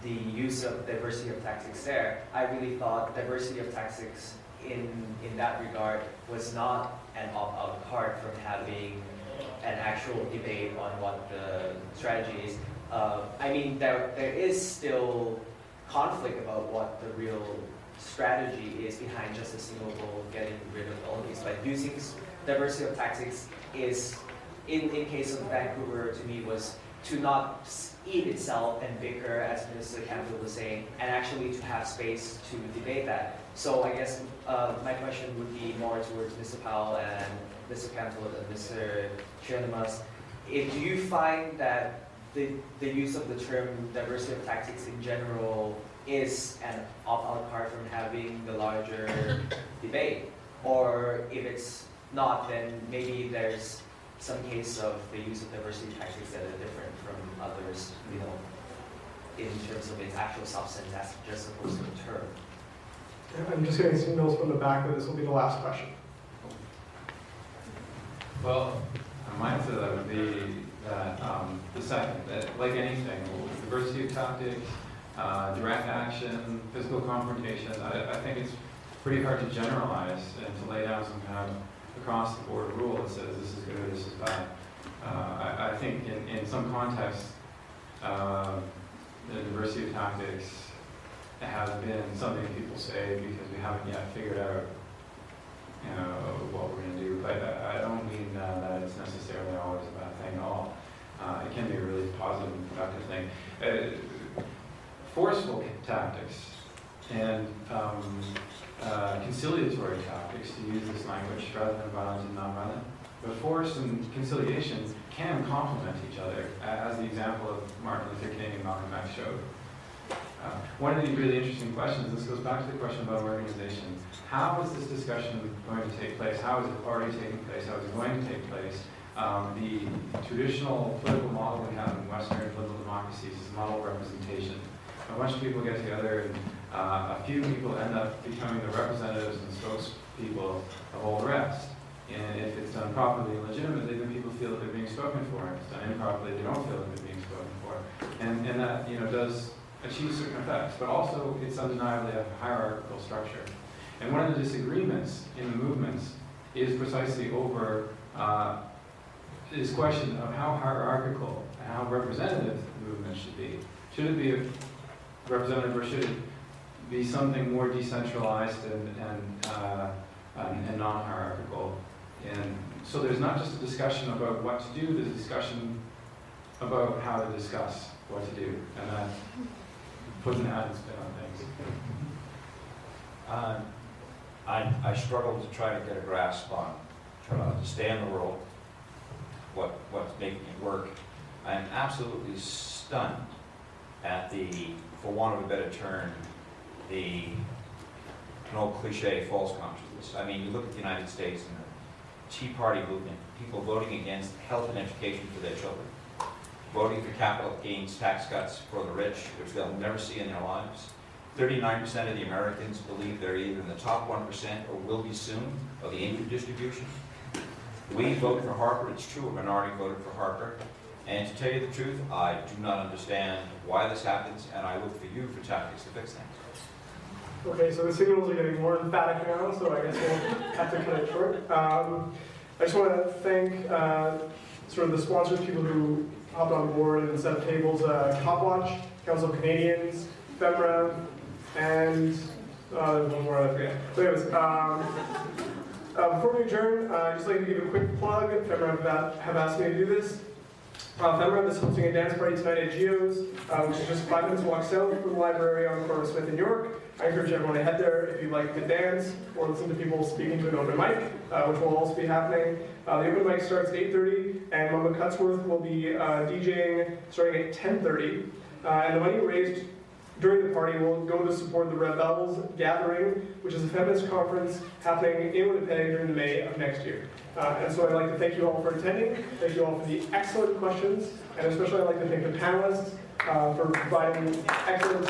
the use of diversity of tactics there, I really thought diversity of tactics in that regard was not an opt-out card from having an actual debate on what the strategy is. There is still conflict about what the real strategy is behind just a single goal of getting rid of the Olympics. But using diversity of tactics is, in case of Vancouver, to me, was to not eat itself and bicker, as Mr. Camfield was saying, and actually to have space to debate that. So I guess my question would be more towards Mr. Powell and Mr. Camfield and Mr. Chernomas. Do you find that the use of the term diversity of tactics in general is an opt-out card from having the larger debate? Or if it's not, then maybe there's some case of the use of diversity tactics that are different from others, in terms of its actual substance as just opposed to the term. I'm just getting signals from the back that this will be the last question. Well, my answer to that would be that the second, that like anything, diversity of tactics, direct action, physical confrontation, I think it's pretty hard to generalize and to lay down some kind of across-the-board rule that says this is good, this is bad. I think in some contexts, the diversity of tactics has been something people say because we haven't yet figured out what we're going to do. But I don't mean that it's necessarily always a bad thing at all. It can be a really positive and productive thing. Forceful tactics and conciliatory tactics, to use this language rather than violent and non-violent, But force and conciliation can complement each other, as the example of Martin Luther King and Malcolm X showed. One of the really interesting questions, this goes back to the question about organization. How is this discussion going to take place? How is it already taking place? How is it going to take place? The traditional political model we have in Western liberal democracies is a model of representation. A bunch of people get together and a few people end up becoming the representatives and spokespeople of all the rest. And if it's done properly and legitimately, then people feel that they're being spoken for. If it's done improperly, they don't feel that they're being spoken for. And that, does achieve certain effects, but also it's undeniably a hierarchical structure. And one of the disagreements in the movements is precisely over this question of how hierarchical and how representative the movement should be. Should it be a representative, or should it be something more decentralized and non-hierarchical? And so there's not just a discussion about what to do, there's a discussion about how to discuss what to do. And that puts an added spin on things. I struggle to try to get a grasp on, try to understand the world, what's making it work. I am absolutely stunned at the, for want of a better term, an old cliche false consciousness. I mean, you look at the United States and the Tea Party movement, people voting against health and education for their children, voting for capital gains tax cuts for the rich, which they'll never see in their lives. 39% of the Americans believe they're either in the top 1% or will be soon of the income distribution. We vote for Harper. It's true, a minority voted for Harper. And to tell you the truth, I do not understand why this happens, and I look for you for tactics to fix things. Okay, so the signals are getting more emphatic now, so I guess we'll have to cut it short. I just want to thank sort of the sponsors, people who hopped on board and set up tables, Copwatch, Council of Canadians, FEMRA, and there's one more I forget. So anyways, before we adjourn, I'd just like to give a quick plug. FEMRA have asked me to do this. FEMRA is hosting a dance party tonight at Geo's, which is just 5 minutes walk south from the library on Corner Smith in York. I encourage everyone to head there if you'd like to dance or listen to people speaking to an open mic, which will also be happening. The open mic starts at 8:30, and Mama Cutsworth will be DJing starting at 10:30. And the money raised during the party will go to support the Rebels Gathering, which is a feminist conference happening in Winnipeg during May of next year. And so I'd like to thank you all for attending, thank you all for the excellent questions, and especially I'd like to thank the panelists for providing excellent